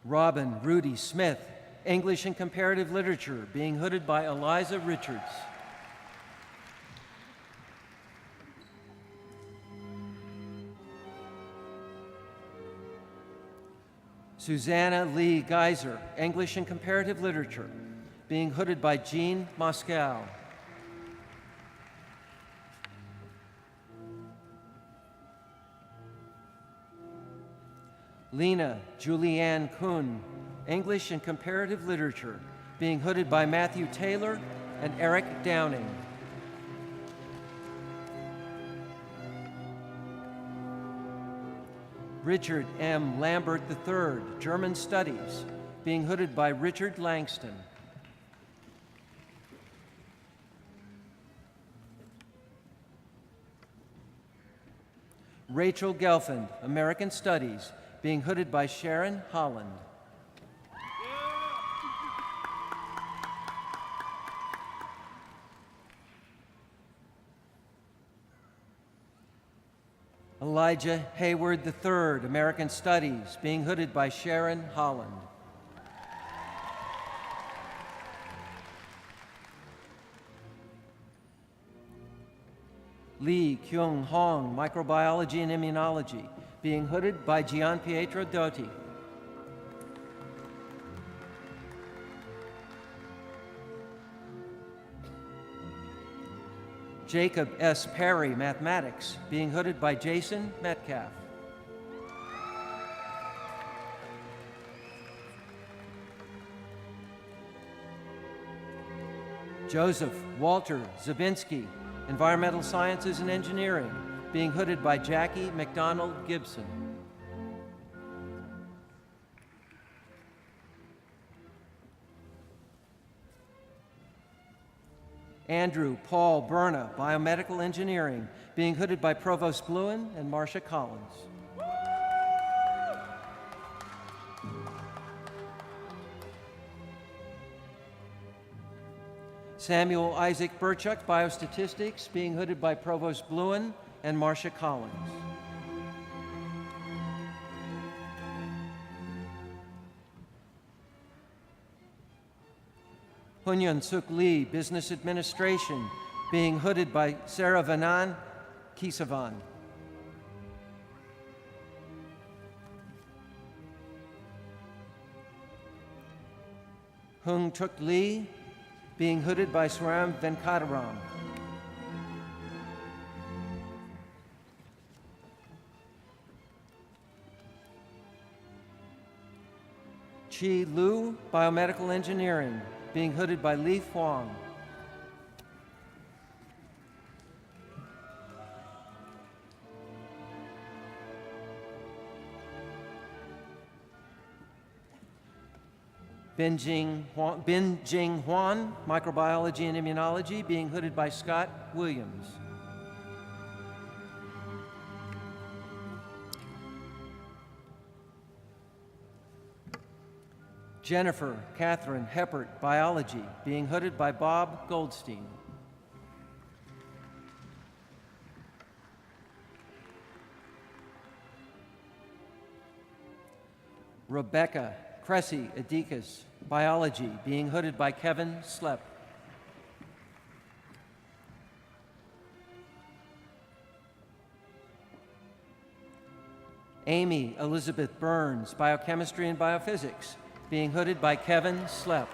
Robin Rudy Smith, English and Comparative Literature, being hooded by Eliza Richards. Susanna Lee Geiser, English and Comparative Literature, being hooded by Jean Moscow. Lena Julianne Kuhn, English and Comparative Literature, being hooded by Matthew Taylor and Eric Downing. Richard M. Lambert III, German Studies, being hooded by Richard Langston. Rachel Gelfand, American Studies, being hooded by Sharon Holland. Elijah Hayward III, American Studies, being hooded by Sharon Holland. Lee Kyung Hong, Microbiology and Immunology, being hooded by Gian Pietro Dotti. Jacob S. Perry, Mathematics, being hooded by Jason Metcalf. Joseph Walter Zabinski, Environmental Sciences and Engineering, being hooded by Jackie McDonald Gibson. Andrew Paul Berna, Biomedical Engineering, being hooded by Provost Bluen and Marcia Collins. Samuel Isaac Burchuk, Biostatistics, being hooded by Provost Bluen and Marcia Collins. Hunyun Suk Lee, Business Administration, being hooded by Sarah Vanan Kisavan. Hung Tuk Lee, being hooded by Swaram Venkataram. Chi Lu, Biomedical Engineering, being hooded by Li Huang. Bin Jing Huan, Microbiology and Immunology, being hooded by Scott Williams. Jennifer Catherine Heppert, Biology, being hooded by Bob Goldstein. Rebecca Cressy Adikas, Biology, being hooded by Kevin Slepp. Amy Elizabeth Burns, Biochemistry and Biophysics, being hooded by Kevin Slepp.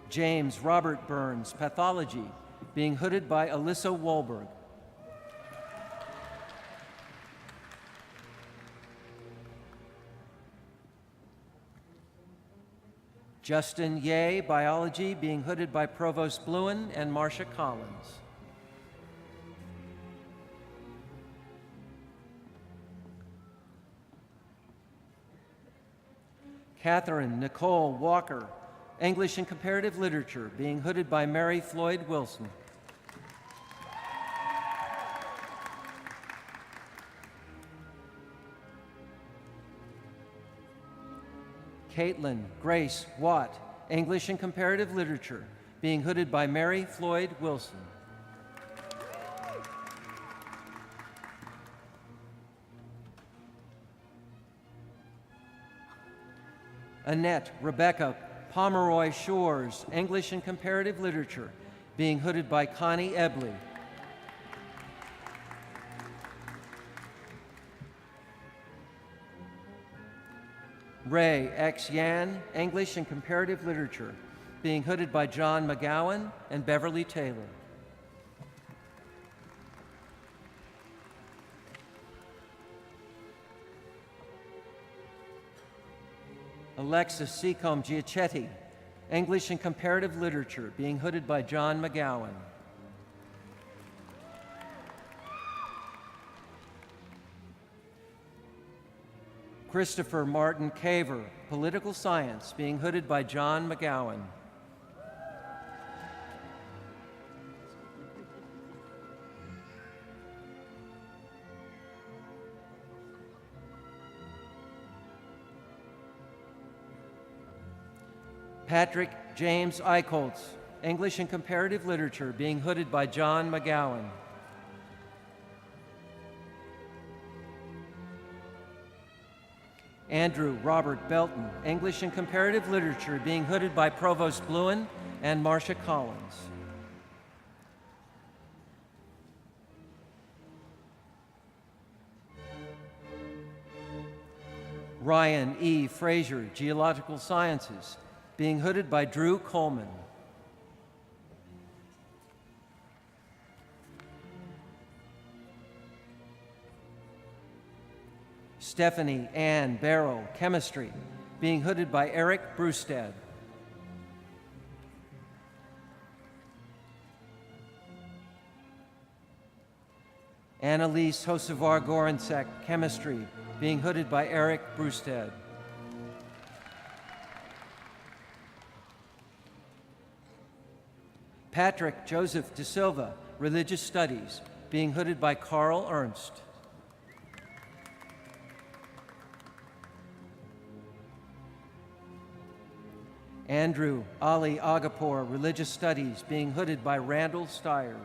James Robert Burns, Pathology, being hooded by Alyssa Wahlberg. Justin Ye, Biology, being hooded by Provost Bluen and Marcia Collins. Catherine Nicole Walker, English and Comparative Literature, being hooded by Mary Floyd Wilson. Caitlin Grace Watt, English and Comparative Literature, being hooded by Mary Floyd Wilson. Annette Rebecca Pomeroy Shores, English and Comparative Literature, being hooded by Connie Ebley. Ray X. Yan, English and Comparative Literature, being hooded by John McGowan and Beverly Taylor. Alexis Seacombe Giacetti, English and Comparative Literature, being hooded by John McGowan. Christopher Martin Caver, Political Science, being hooded by John McGowan. Patrick James Eichholtz, English and Comparative Literature, being hooded by John McGowan. Andrew Robert Belton, English and Comparative Literature, being hooded by Provost Bluen and Marcia Collins. Ryan E. Frazier, Geological Sciences, being hooded by Drew Coleman. Stephanie Ann Barrow, Chemistry, being hooded by Eric Brewstad. Annalise Hosevar-Gorensek, Chemistry, being hooded by Eric Brewstad. Patrick Joseph De Silva, Religious Studies, being hooded by Carl Ernst. Andrew Ali Agapor, Religious Studies, being hooded by Randall Stiers.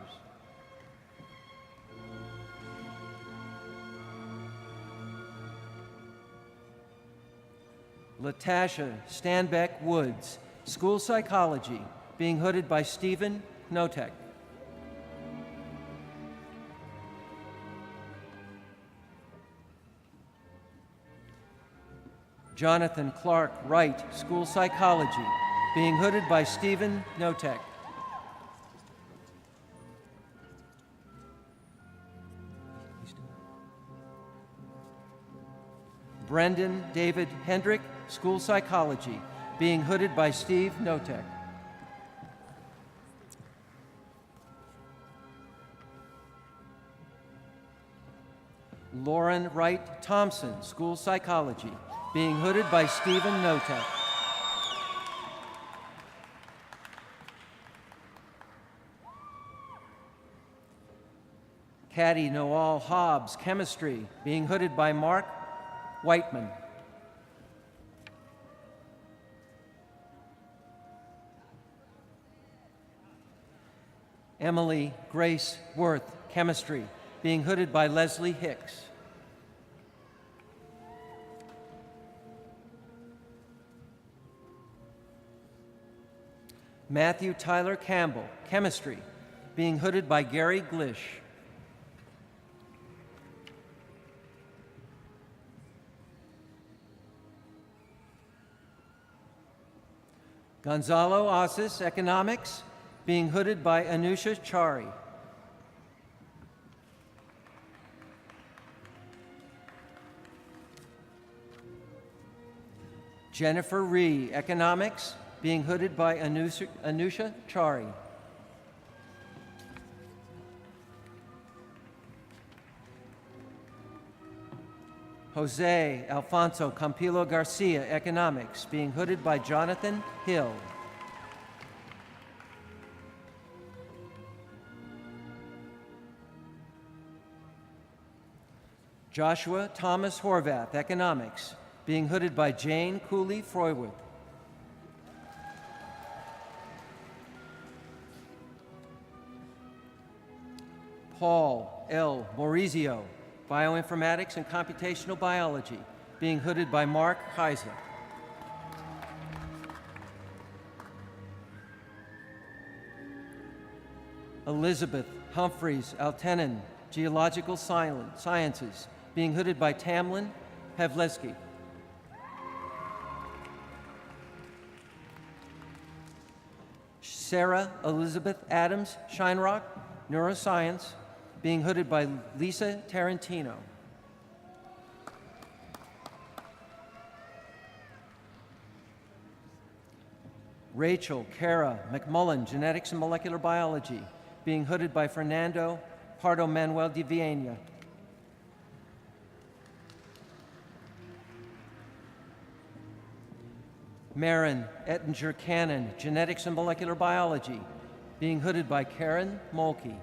Latasha Stanbeck Woods, School Psychology, being hooded by Stephen Knotek. Jonathan Clark Wright, School Psychology, being hooded by Stephen Knotek. Brendan David Hendrick, School Psychology, being hooded by Steve Knotek. Lauren Wright Thompson, School Psychology, being hooded by Stephen Knotek. Caddy Noel Hobbs, Chemistry, being hooded by Mark Whiteman. Emily Grace Worth, Chemistry, being hooded by Leslie Hicks. Matthew Tyler Campbell, Chemistry, being hooded by Gary Glish. Gonzalo Asis, Economics, being hooded by Anusha Chari. Jennifer Ree, Economics, being hooded by Anusha Chari. Jose Alfonso Campillo Garcia, Economics, being hooded by Jonathan Hill. Joshua Thomas Horvath, Economics, being hooded by Jane Cooley Froywood. Paul L. Maurizio, Bioinformatics and Computational Biology, being hooded by Mark Heise. Elizabeth Humphreys Altenin, Geological Sciences, being hooded by Tamlin Pavlesky. Sarah Elizabeth Adams Shinerock, Neuroscience, being hooded by Lisa Tarantino. Rachel Cara McMullen, Genetics and Molecular Biology, being hooded by Fernando Pardo Manuel de Viena. Maren Ettinger Cannon, Genetics and Molecular Biology, being hooded by Karen Mulkey.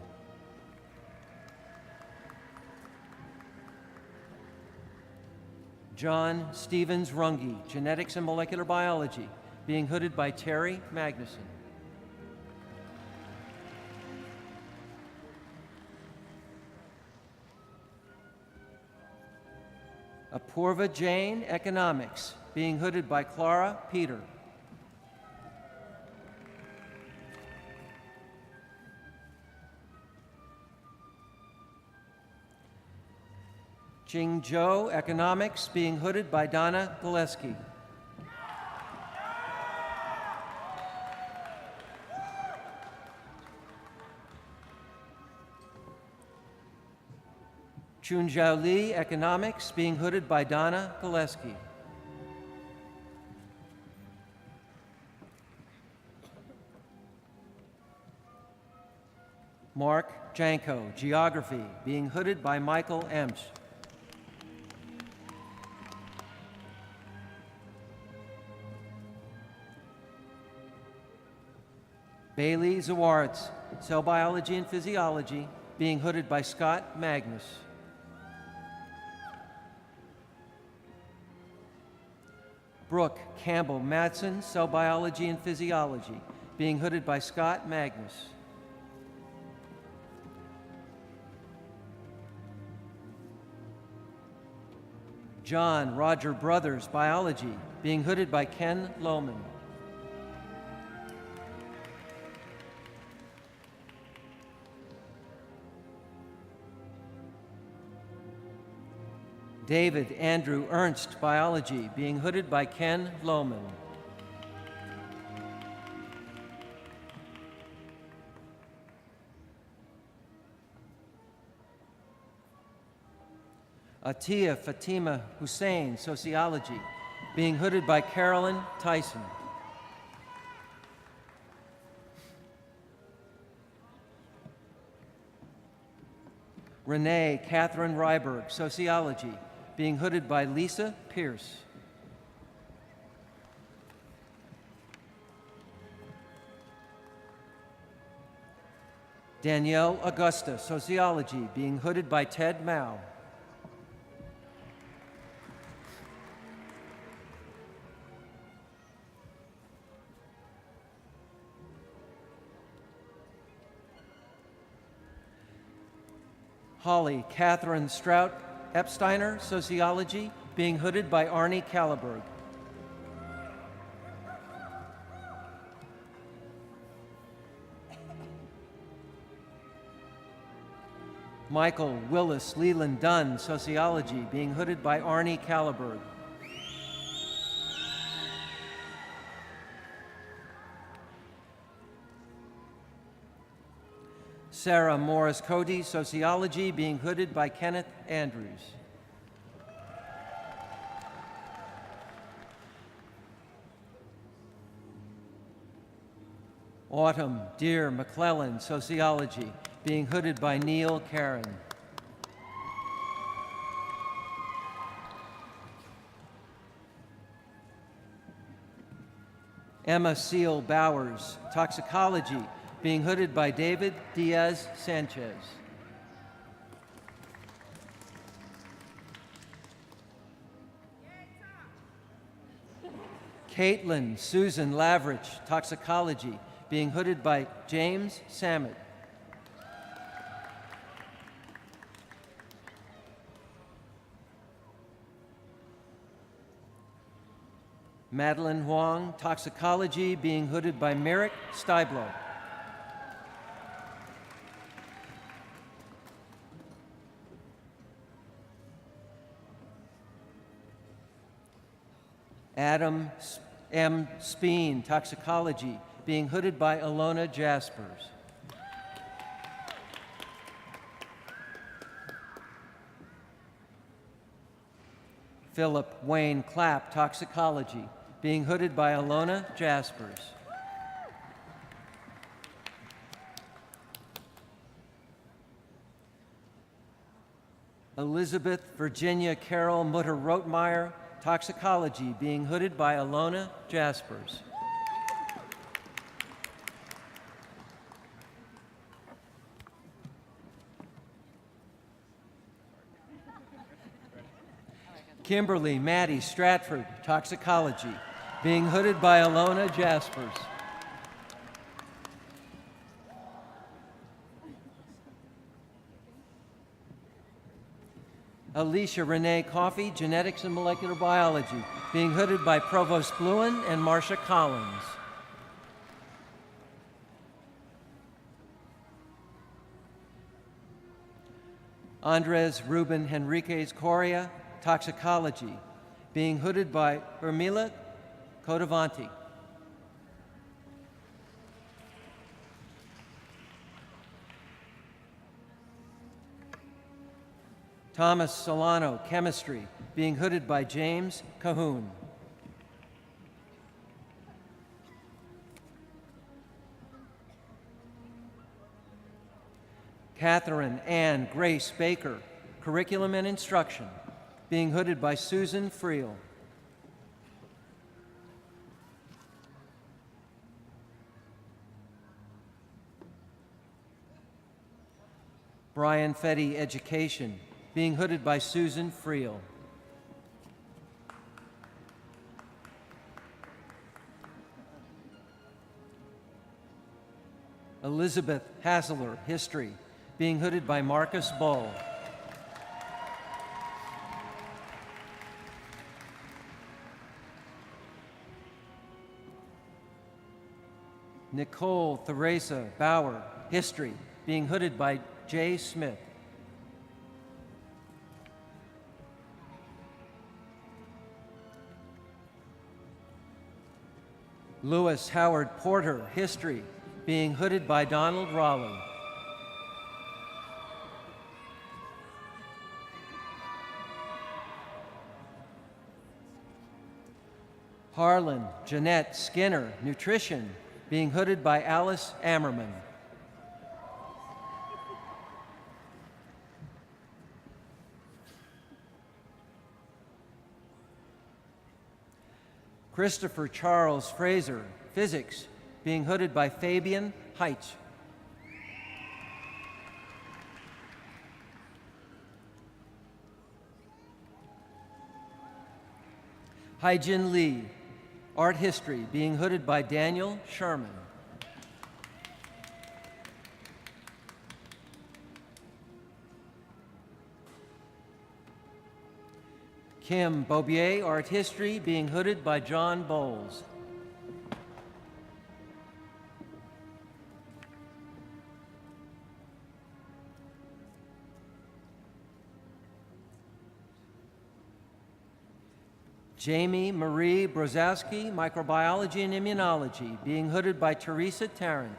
John Stevens Runge, Genetics and Molecular Biology, being hooded by Terry Magnuson. Apurva Jain, Economics, being hooded by Clara Peter. Jing Zhou, Economics, being hooded by Donna Gillespie. Chunjiao Li, Economics, being hooded by Donna Gillespie. Mark Janko, Geography, being hooded by Michael Emsch. Bailey Zawartz, Cell Biology and Physiology, being hooded by Scott Magnus. Brooke Campbell Matson, Cell Biology and Physiology, being hooded by Scott Magnus. John Roger Brothers, Biology, being hooded by Ken Lohman. David Andrew Ernst, Biology, being hooded by Ken Lohman. Atiya Fatima Hussein, Sociology, being hooded by Carolyn Tyson. Renee Catherine Ryberg, Sociology, being hooded by Lisa Pierce. Danielle Augusta, Sociology, being hooded by Ted Mao. Holly Catherine Strout Epsteiner, Sociology, being hooded by Arnie Kalleberg. Michael Willis Leland Dunn, Sociology, being hooded by Arnie Kalleberg. Sarah Morris Cody, Sociology, being hooded by Kenneth Andrews. Autumn Dear McClellan, Sociology, being hooded by Neil Karen. Emma Seal Bowers, Toxicology, being hooded by David Diaz Sanchez. Caitlin Susan Lavrich, Toxicology, being hooded by James Samet. Madeline Huang, Toxicology, being hooded by Merrick Steiblo. Adam M. Speen, Toxicology, being hooded by Ilona Jaspers. Philip Wayne Clapp, Toxicology, being hooded by Ilona Jaspers. Elizabeth Virginia Carol Mutter-Rothmeyer, Toxicology, being hooded by Ilona Jaspers. Kimberly Maddie Stratford, Toxicology, being hooded by Ilona Jaspers. Alicia Renee Coffey, Genetics and Molecular Biology, being hooded by Provost Bluen and Marcia Collins. Andres Ruben Henriquez Coria, Toxicology, being hooded by Urmila Codavanti. Thomas Solano, Chemistry, being hooded by James Cahoon. Catherine Ann Grace Baker, Curriculum and Instruction, being hooded by Susan Friel. Brian Fetty, Education, being hooded by Susan Friel. Elizabeth Hassler, History, being hooded by Marcus Bull. Nicole Theresa Bauer, History, being hooded by Jay Smith. Lewis Howard Porter, History, being hooded by Donald Raleigh. Harlan Jeanette Skinner, Nutrition, being hooded by Alice Ammerman. Christopher Charles Fraser, Physics, being hooded by Fabian Heitz. Haijin Lee, Art History, being hooded by Daniel Sherman. Kim Bobier, Art History, being hooded by John Bowles. Jamie Marie Brozowski, Microbiology and Immunology, being hooded by Teresa Tarrant.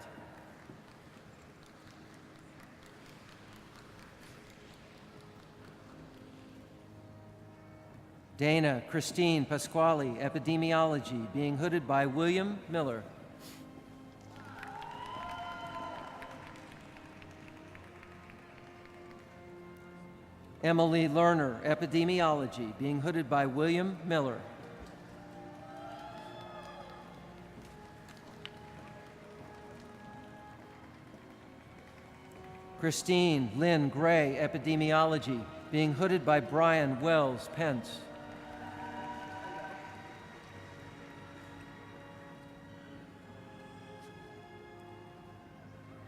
Dana Christine Pasquale, Epidemiology, being hooded by William Miller. Emily Lerner, Epidemiology, being hooded by William Miller. Christine Lynn Gray, Epidemiology, being hooded by Brian Wells Pence.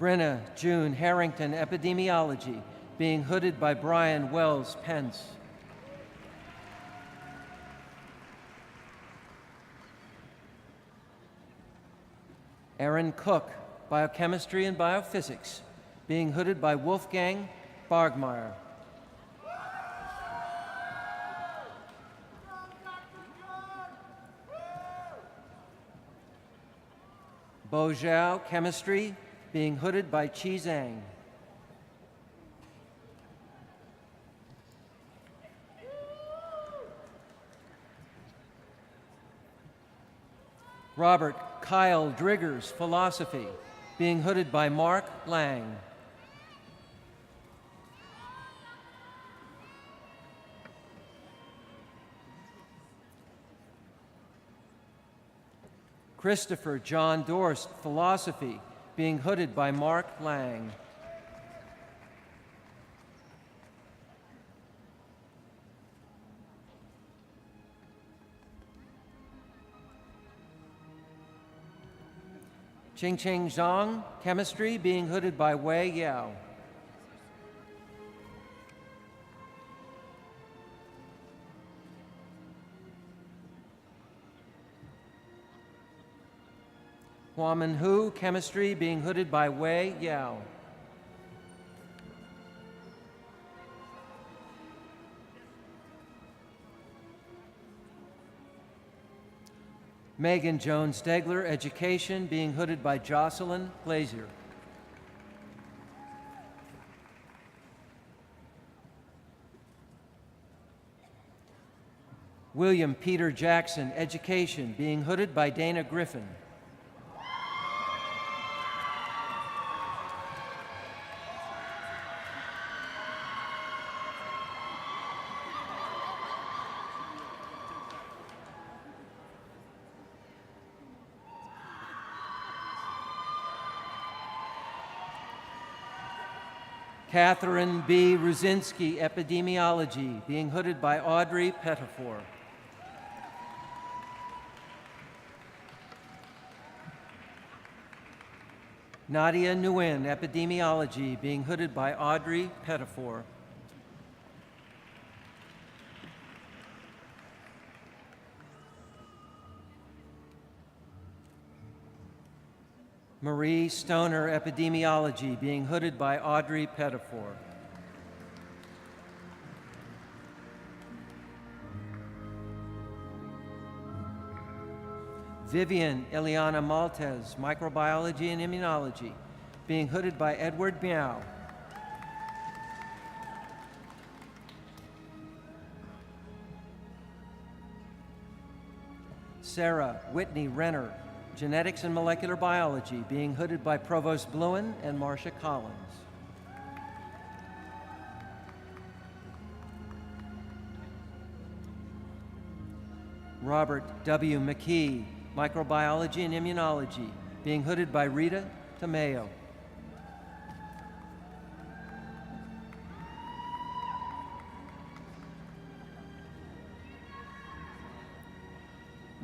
Brenna June Harrington, Epidemiology, being hooded by Brian Wells Pence. Erin Cook, Biochemistry and Biophysics, being hooded by Wolfgang Bargmeyer. Bo Zhao, Chemistry, being hooded by Qi Zhang. Robert Kyle Driggers, Philosophy, being hooded by Mark Lang. Christopher John Dorst, Philosophy, being hooded by Mark Lang. Qingqing Zhang, Chemistry, being hooded by Wei Yao. Huamin Hu, Chemistry, being hooded by Wei Yao. Megan Jones Degler, Education, being hooded by Jocelyn Glazier. William Peter Jackson, Education, being hooded by Dana Griffin. Catherine B. Ruzinski, Epidemiology, being hooded by Audrey Pettifor. Nadia Nguyen, Epidemiology, being hooded by Audrey Pettifor. Marie Stoner, Epidemiology, being hooded by Audrey Pettifor. Vivian Ileana Maltez, Microbiology and Immunology, being hooded by Edward Miao. Sarah Whitney Renner, Genetics and Molecular Biology, being hooded by Provost Bluen and Marcia Collins. Robert W. McKee, Microbiology and Immunology, being hooded by Rita Tamayo.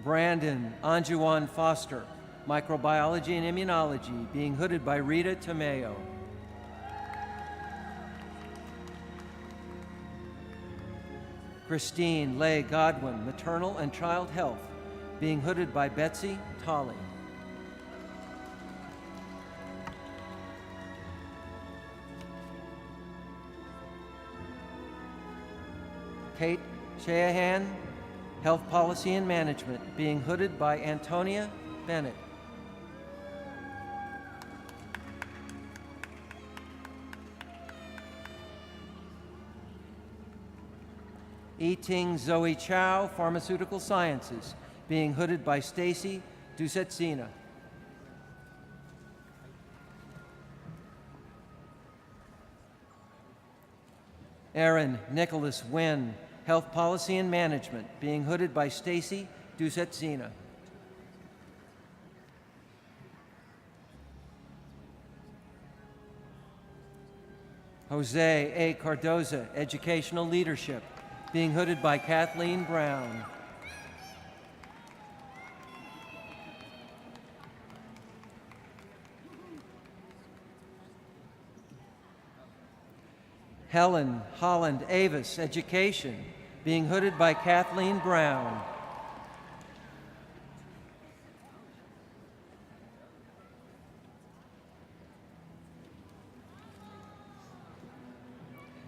Brandon Anjuan Foster, Microbiology and Immunology, being hooded by Rita Tamayo. Christine Leigh Godwin, Maternal and Child Health, being hooded by Betsy Tolley. Kate Shahan, Health Policy and Management, being hooded by Antonia Bennett. Eting Zoe Chow, Pharmaceutical Sciences, being hooded by Stacy Dusetsina. Aaron Nicholas Wynn, Health Policy and Management, being hooded by Stacy Dusetsina. Jose A. Cardoza, Educational Leadership, being hooded by Kathleen Brown. Helen Holland Avis, Education, being hooded by Kathleen Brown.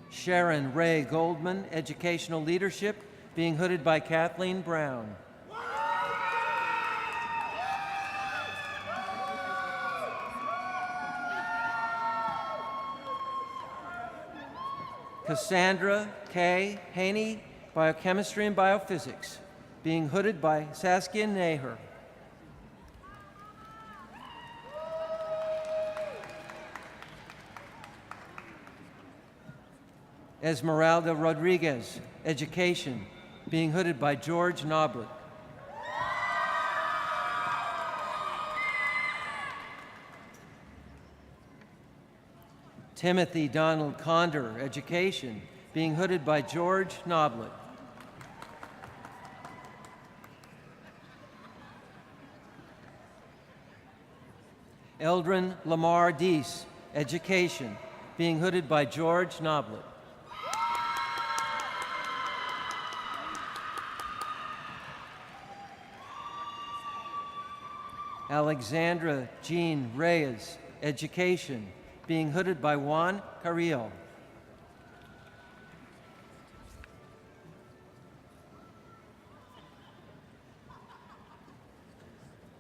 Sharon Ray Goldman, Educational Leadership, being hooded by Kathleen Brown. Cassandra K. Haney, Biochemistry and Biophysics, being hooded by Saskia Naher. Esmeralda Rodriguez, Education, being hooded by George Noblet. Timothy Donald Condor, Education, being hooded by George Noblet. Eldrin Lamar Deese, Education, being hooded by George Noblet. Alexandra Jean Reyes, Education, being hooded by Juan Carrillo.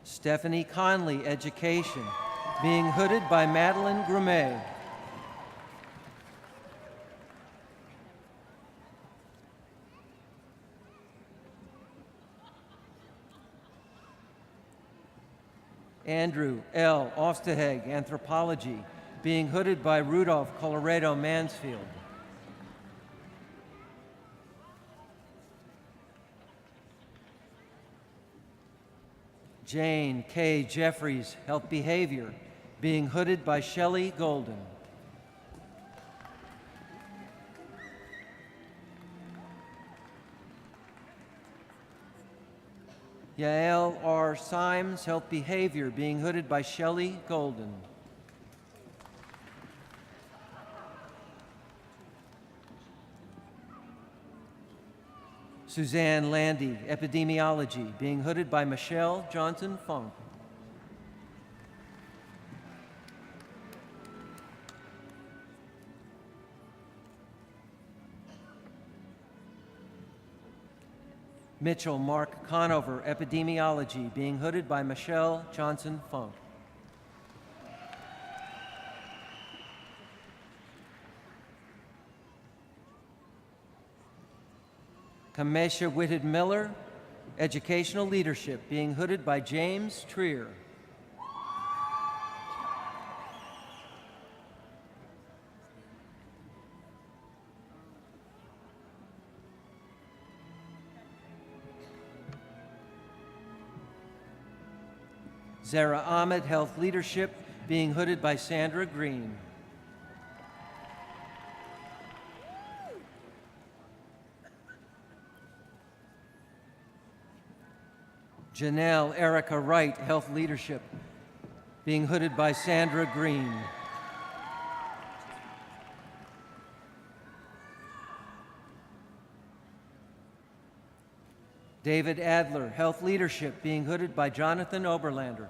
Stephanie Conley, Education, being hooded by Madeline Grumet. Andrew L. Osterheg, Anthropology, being hooded by Rudolph Colorado Mansfield. Jane K. Jeffries, Health Behavior, being hooded by Shelley Golden. Yael R. Symes, Health Behavior, being hooded by Shelley Golden. Suzanne Landy, Epidemiology, being hooded by Michelle Johnson Funk. Mitchell Mark Conover, Epidemiology, being hooded by Michelle Johnson Funk. Kamesha Whitted Miller, Educational Leadership, being hooded by James Trier. Zara Ahmed, Health Leadership, being hooded by Sandra Green. Janelle Erica Wright, Health Leadership, being hooded by Sandra Green. David Adler, Health Leadership, being hooded by Jonathan Oberlander.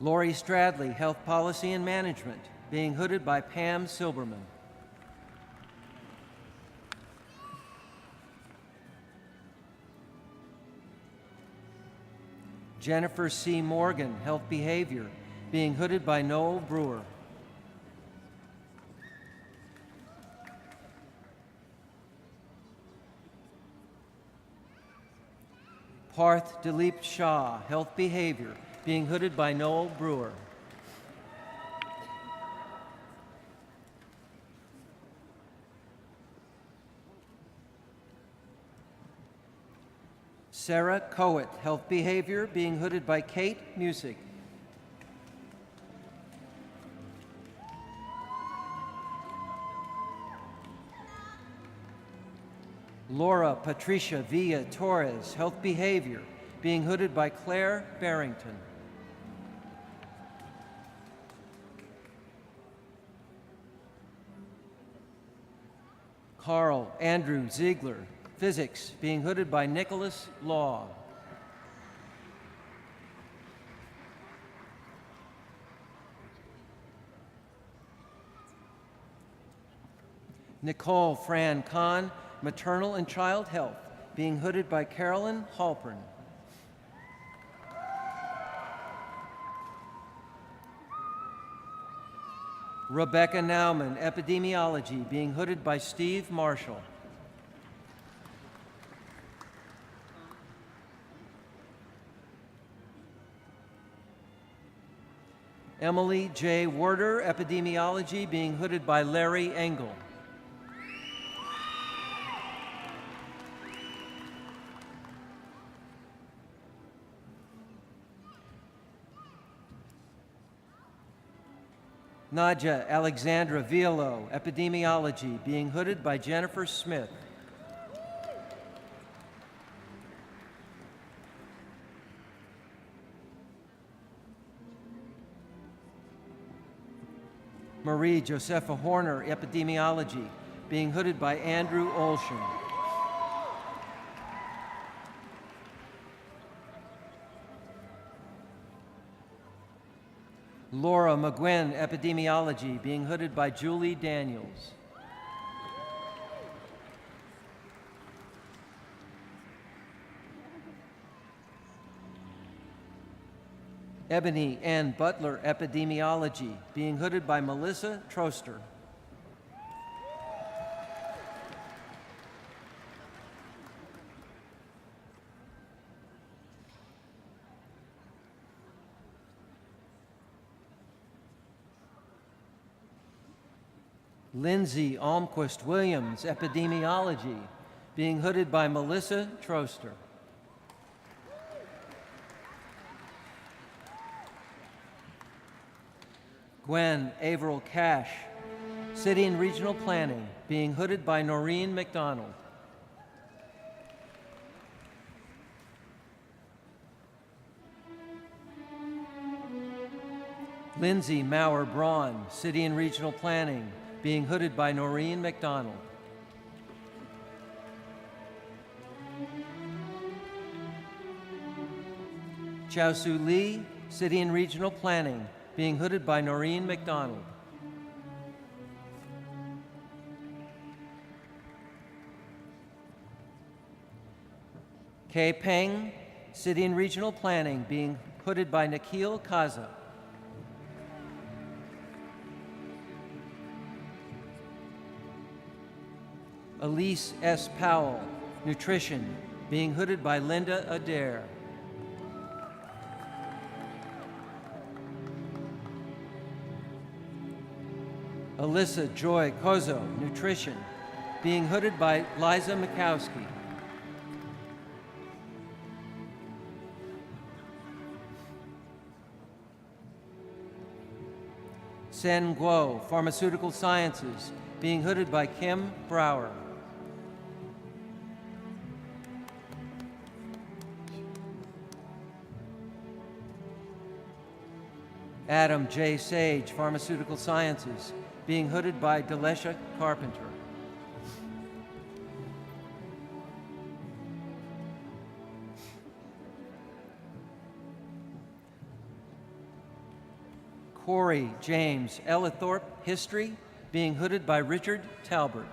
Lori Stradley, Health Policy and Management, being hooded by Pam Silberman. Jennifer C. Morgan, Health Behavior, being hooded by Noel Brewer. Parth Dilip Shah, Health Behavior, being hooded by Noel Brewer. Sarah Coet, Health Behavior, being hooded by Kate Music. Laura Patricia Villa Torres, Health Behavior, being hooded by Claire Barrington. Carl Andrew Ziegler, Physics, being hooded by Nicholas Law. Nicole Fran Kahn, Maternal and Child Health, being hooded by Carolyn Halpern. Rebecca Nauman, Epidemiology, being hooded by Steve Marshall. Emily J. Werder, Epidemiology, being hooded by Larry Engel. Nadja Alexandra Villo, Epidemiology, being hooded by Jennifer Smith. Marie Josepha Horner, Epidemiology, being hooded by Andrew Olshan. Laura McGuinn, Epidemiology, being hooded by Julie Daniels. Ebony Ann Butler, Epidemiology, being hooded by Melissa Troster. Lindsay Almquist Williams, Epidemiology, being hooded by Melissa Troster. Gwen Averill Cash, City and Regional Planning, being hooded by Noreen McDonald. Lindsay Maurer Braun, City and Regional Planning, being hooded by Noreen McDonald. Chao-Su Lee, City and Regional Planning, being hooded by Noreen McDonald. Kay Peng, City and Regional Planning, being hooded by Nikhil Kaza. Elise S. Powell, Nutrition, being hooded by Linda Adair. Alyssa Joy Kozo, Nutrition, being hooded by Liza Mikowski. Sen Guo, Pharmaceutical Sciences, being hooded by Kim Brower. Adam J. Sage, Pharmaceutical Sciences, being hooded by Delesha Carpenter. Corey James Ellithorpe, History, being hooded by Richard Talbert.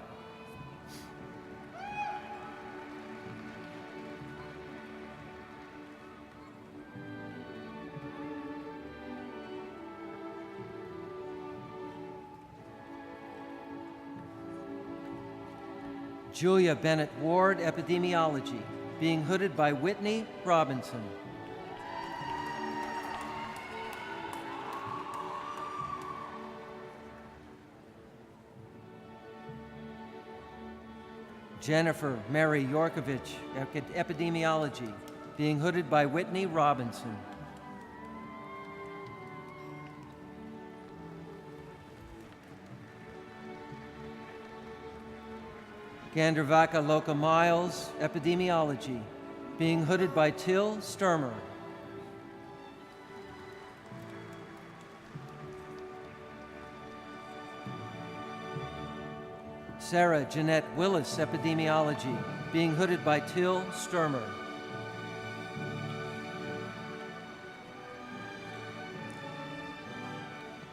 Julia Bennett Ward, Epidemiology, being hooded by Whitney Robinson. Jennifer Mary Yorkovich, Epidemiology, being hooded by Whitney Robinson. Gandervaka Loka Miles, Epidemiology, being hooded by Till Sturmer. Sarah Jeanette Willis, Epidemiology, being hooded by Till Sturmer.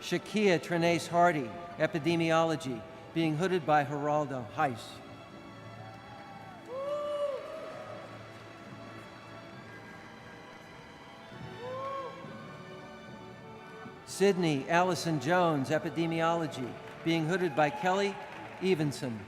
Shakia Trenace Hardy, Epidemiology, being hooded by Geraldo Heiss. Sydney Allison Jones, Epidemiology, being hooded by Kelly Evenson.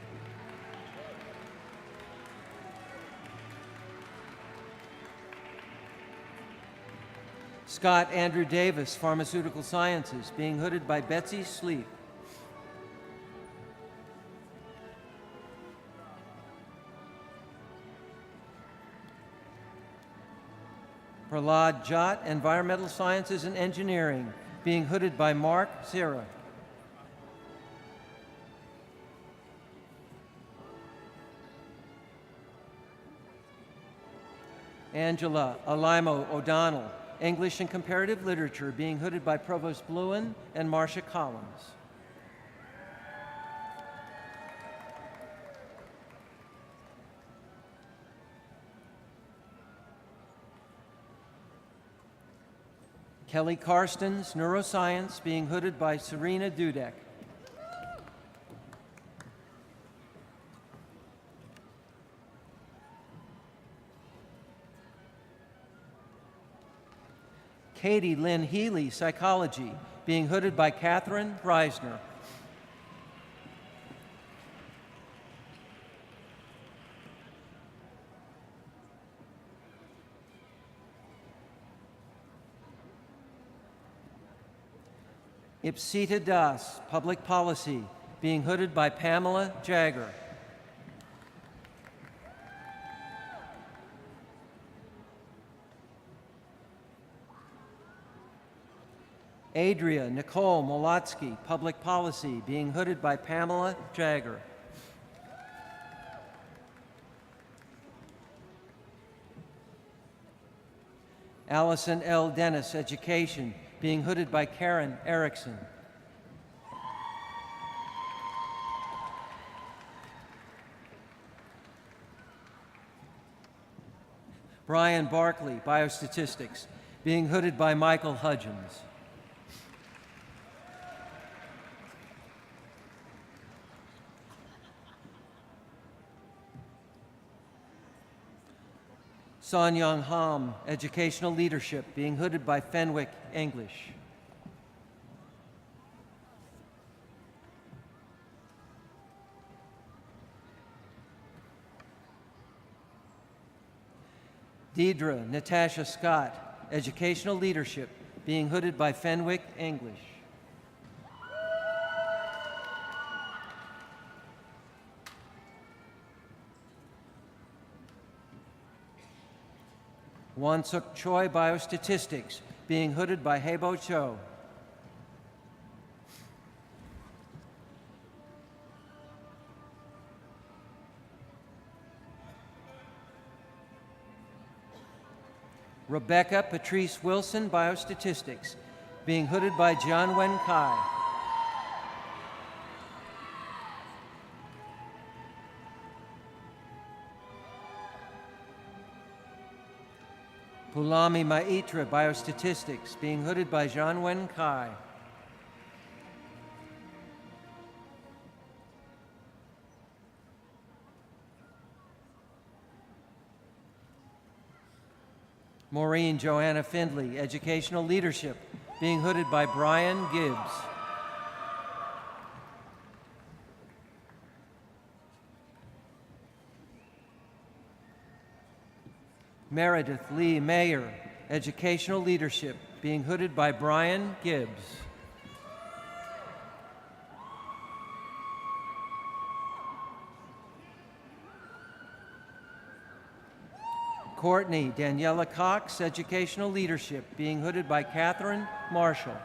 Scott Andrew Davis, Pharmaceutical Sciences, being hooded by Betsy Sleep. Prahlad Jat, Environmental Sciences and Engineering, being hooded by Mark Zera. Angela Alimo O'Donnell, English and Comparative Literature, being hooded by Provost Bluen and Marcia Collins. Kelly Karstens, Neuroscience, being hooded by Serena Dudek. Katie Lynn Healy, Psychology, being hooded by Catherine Reisner. Ipsita Das, Public Policy, being hooded by Pamela Jagger. Adria Nicole Molotsky, Public Policy, being hooded by Pamela Jagger. Allison L. Dennis, Education, being hooded by Karen Erickson. Brian Barkley, Biostatistics, being hooded by Michael Hudgens. Son Young Ham, Educational Leadership, being hooded by Fenwick English. Deidre Natasha Scott, Educational Leadership, being hooded by Fenwick English. Wansuk Choi, Biostatistics, being hooded by Hebo Cho. Rebecca Patrice Wilson, Biostatistics, being hooded by John Wen Kai. Pulami Maitra, Biostatistics, being hooded by John Wen Kai. Maureen Joanna Findley, Educational Leadership, being hooded by Brian Gibbs. Meredith Lee Mayer, Educational Leadership, being hooded by Brian Gibbs. Courtney Daniela Cox, Educational Leadership, being hooded by Catherine Marshall.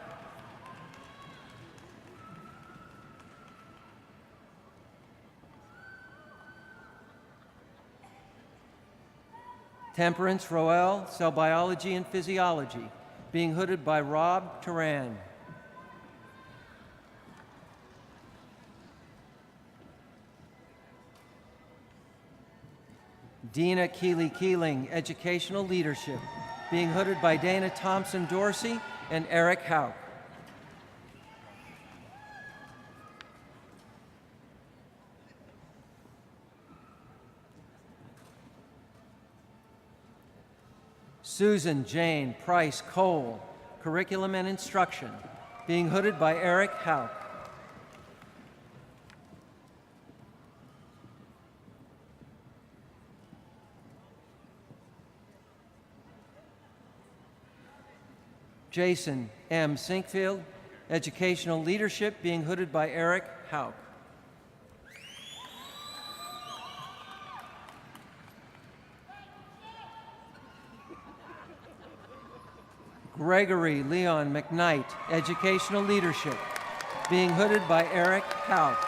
Temperance Roel, Cell Biology and Physiology, being hooded by Rob Turan. Dina Keeling, Educational Leadership, being hooded by Dana Thompson Dorsey and Eric Hauk. Susan Jane Price Cole, Curriculum and Instruction, being hooded by Eric Hauk. Jason M. Sinkfield, Educational Leadership, being hooded by Eric Hauk. Gregory Leon McKnight, Educational Leadership, being hooded by Eric Hauk.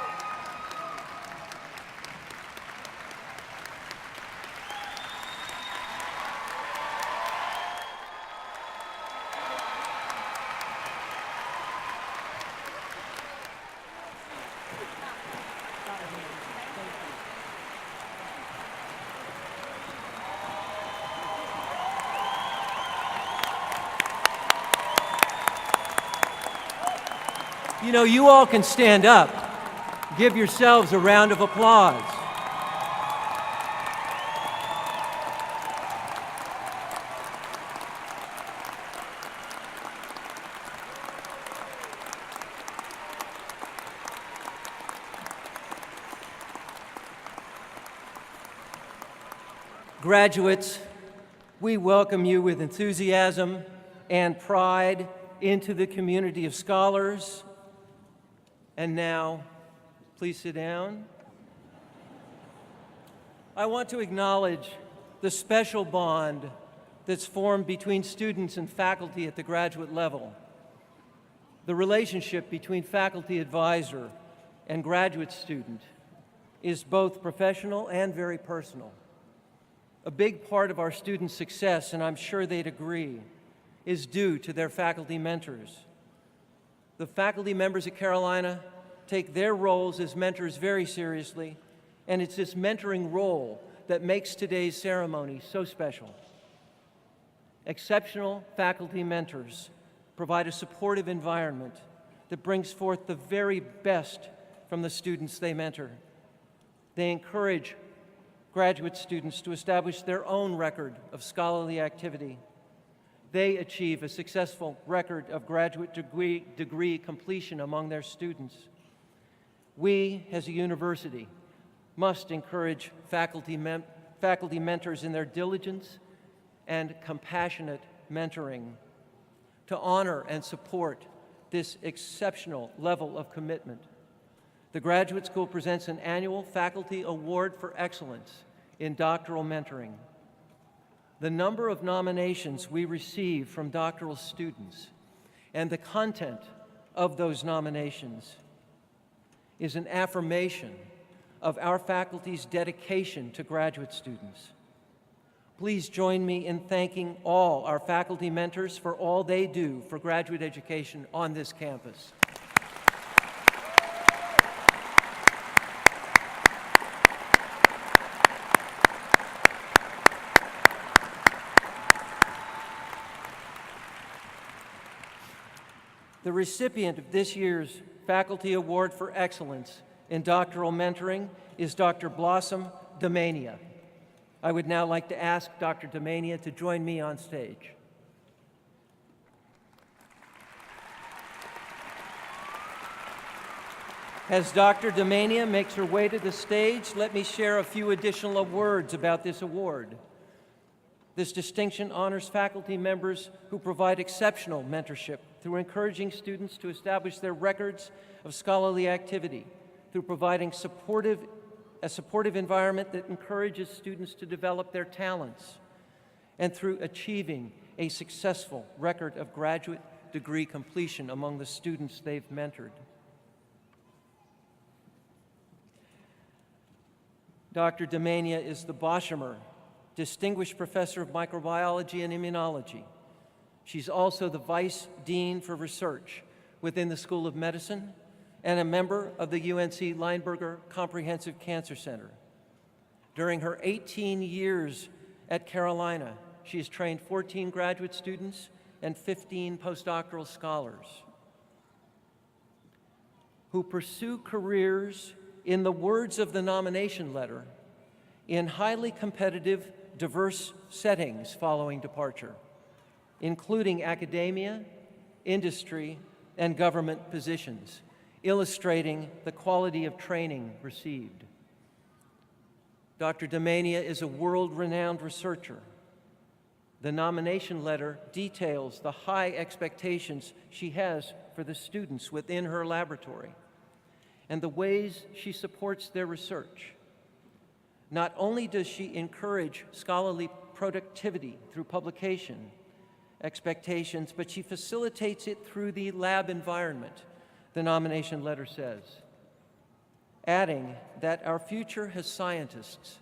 You know, you all can stand up. Give yourselves a round of applause. Graduates, we welcome you with enthusiasm and pride into the community of scholars. And now, please sit down. I want to acknowledge the special bond that's formed between students and faculty at the graduate level. The relationship between faculty advisor and graduate student is both professional and very personal. A big part of our students' success, and I'm sure they'd agree, is due to their faculty mentors. The faculty members at Carolina take their roles as mentors very seriously, and it's this mentoring role that makes today's ceremony so special. Exceptional faculty mentors provide a supportive environment that brings forth the very best from the students they mentor. They encourage graduate students to establish their own record of scholarly activity. They achieve a successful record of graduate degree completion among their students. We, as a university, must encourage faculty mentors in their diligence and compassionate mentoring to honor and support this exceptional level of commitment. The Graduate School presents an annual Faculty Award for Excellence in Doctoral Mentoring. The number of nominations we receive from doctoral students and the content of those nominations is an affirmation of our faculty's dedication to graduate students. Please join me in thanking all our faculty mentors for all they do for graduate education on this campus. The recipient of this year's Faculty Award for Excellence in Doctoral Mentoring is Dr. Blossom Damania. I would now like to ask Dr. Damania to join me on stage. As Dr. Damania makes her way to the stage, let me share a few additional words about this award. This distinction honors faculty members who provide exceptional mentorship through encouraging students to establish their records of scholarly activity, through providing a supportive environment that encourages students to develop their talents, and through achieving a successful record of graduate degree completion among the students they've mentored. Dr. Damania is the Boshamer Distinguished Professor of Microbiology and Immunology. She's also the Vice Dean for Research within the School of Medicine and a member of the UNC Lineberger Comprehensive Cancer Center. During her 18 years at Carolina, she has trained 14 graduate students and 15 postdoctoral scholars who pursue careers, in the words of the nomination letter, in highly competitive, diverse settings following departure, including academia, industry, and government positions, illustrating the quality of training received. Dr. Damania is a world-renowned researcher. The nomination letter details the high expectations she has for the students within her laboratory and the ways she supports their research. Not only does she encourage scholarly productivity through publication expectations, but she facilitates it through the lab environment, the nomination letter says, adding that our future as scientists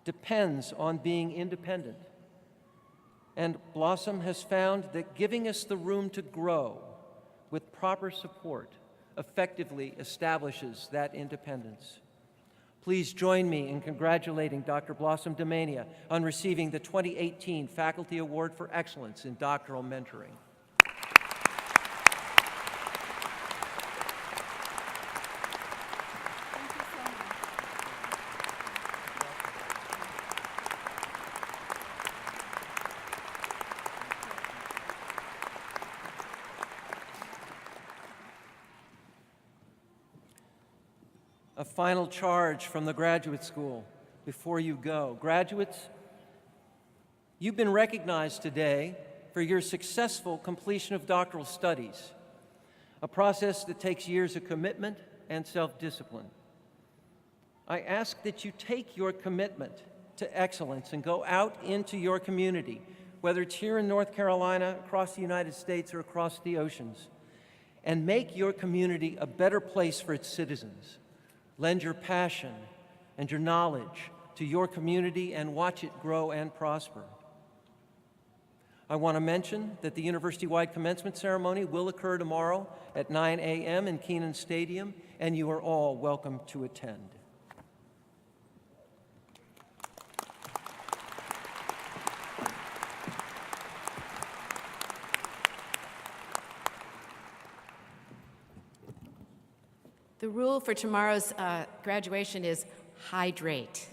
depends on being independent. And Blossom has found that giving us the room to grow with proper support effectively establishes that independence. Please join me in congratulating Dr. Blossom Damania on receiving the 2018 Faculty Award for Excellence in Doctoral Mentoring. A final charge from the graduate school before you go. Graduates, You've been recognized today for your successful completion of doctoral studies, a process that takes years of commitment and self-discipline. I ask that you take your commitment to excellence and go out into your community, whether it's here in North Carolina, across the United States, or across the oceans, and make your community a better place for its citizens. Lend your passion and your knowledge to your community and watch it grow and prosper. I want to mention that the university-wide commencement ceremony will occur tomorrow at 9 a.m. in Keenan Stadium, and you are all welcome to attend. The rule for tomorrow's graduation is hydrate.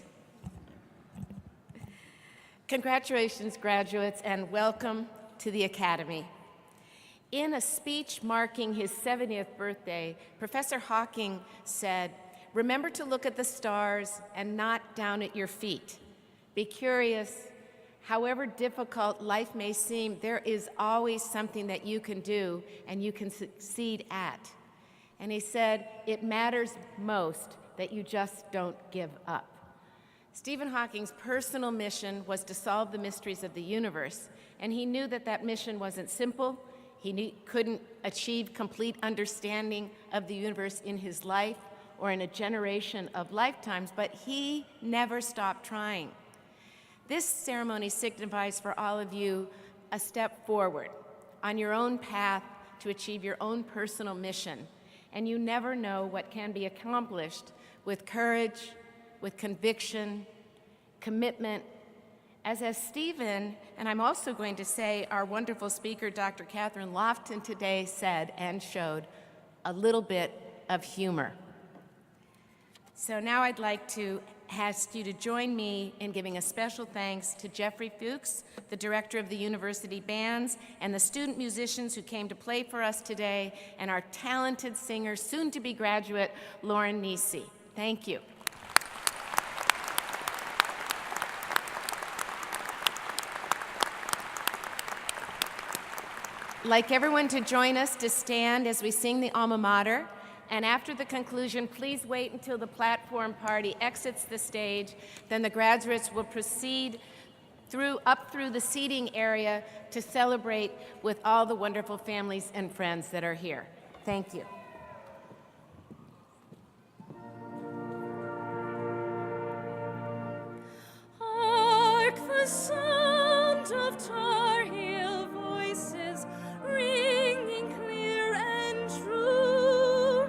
Congratulations, graduates, and welcome to the Academy. In a speech marking his 70th birthday, Professor Hawking said, "Remember to look at the stars and not down at your feet. Be curious. However difficult life may seem, there is always something that you can do and you can succeed at." And he said, "It matters most that you just don't give up." Stephen Hawking's personal mission was to solve the mysteries of the universe, and he knew that that mission wasn't simple. He couldn't achieve complete understanding of the universe in his life or in a generation of lifetimes, but he never stopped trying. This ceremony signifies for all of you a step forward on your own path to achieve your own personal mission. And you never know what can be accomplished with courage, with conviction, commitment. As Stephen, and I'm also going to say our wonderful speaker, Dr. Catherine Lofton, today said and showed, a little bit of humor. So now I'd like to ask you to join me in giving a special thanks to Jeffrey Fuchs, the director of the university bands, and the student musicians who came to play for us today, and our talented singer, soon-to-be graduate, Lauren Nisi. Thank you. I'd like everyone to join us to stand as we sing the alma mater. And after the conclusion, please wait until the party exits the stage. Then the graduates will proceed up through the seating area to celebrate with all the wonderful families and friends that are here. Thank you. Hark the sound of Tar Heel voices ringing clear and true,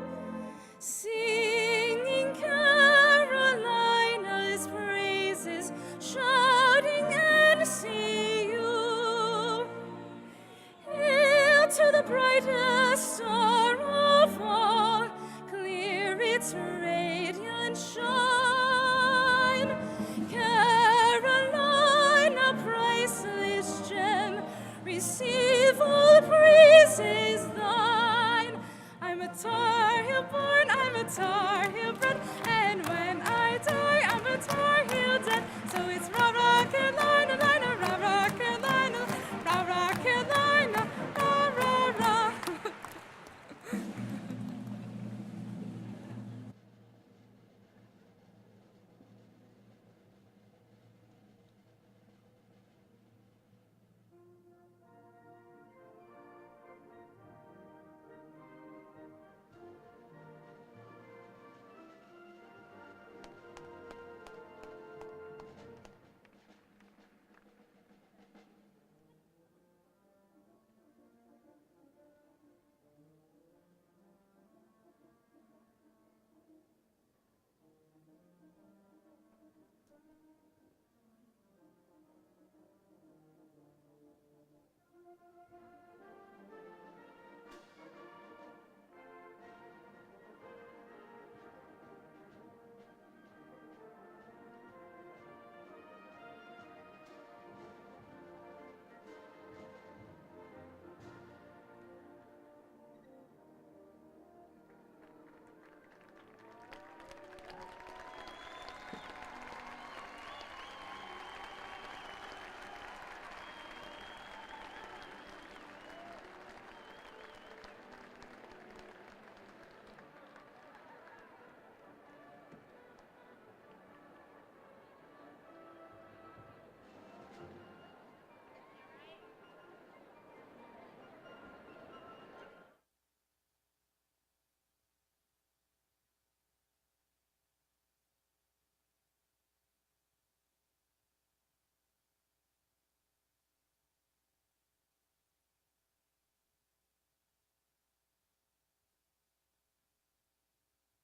singing Carolina's praises, shouting and see you. Hail to the brightest star of all, clear its radiant shine. Carolina, priceless gem, receive all praises thine. I'm a Tar Heel born, I'm a Tar Heel bred, and when I die, I'm a Tar Heel dead. So it's rah rah Carolina, Lina, rah rah Carolina, rah rah Carolina, rah rah rah.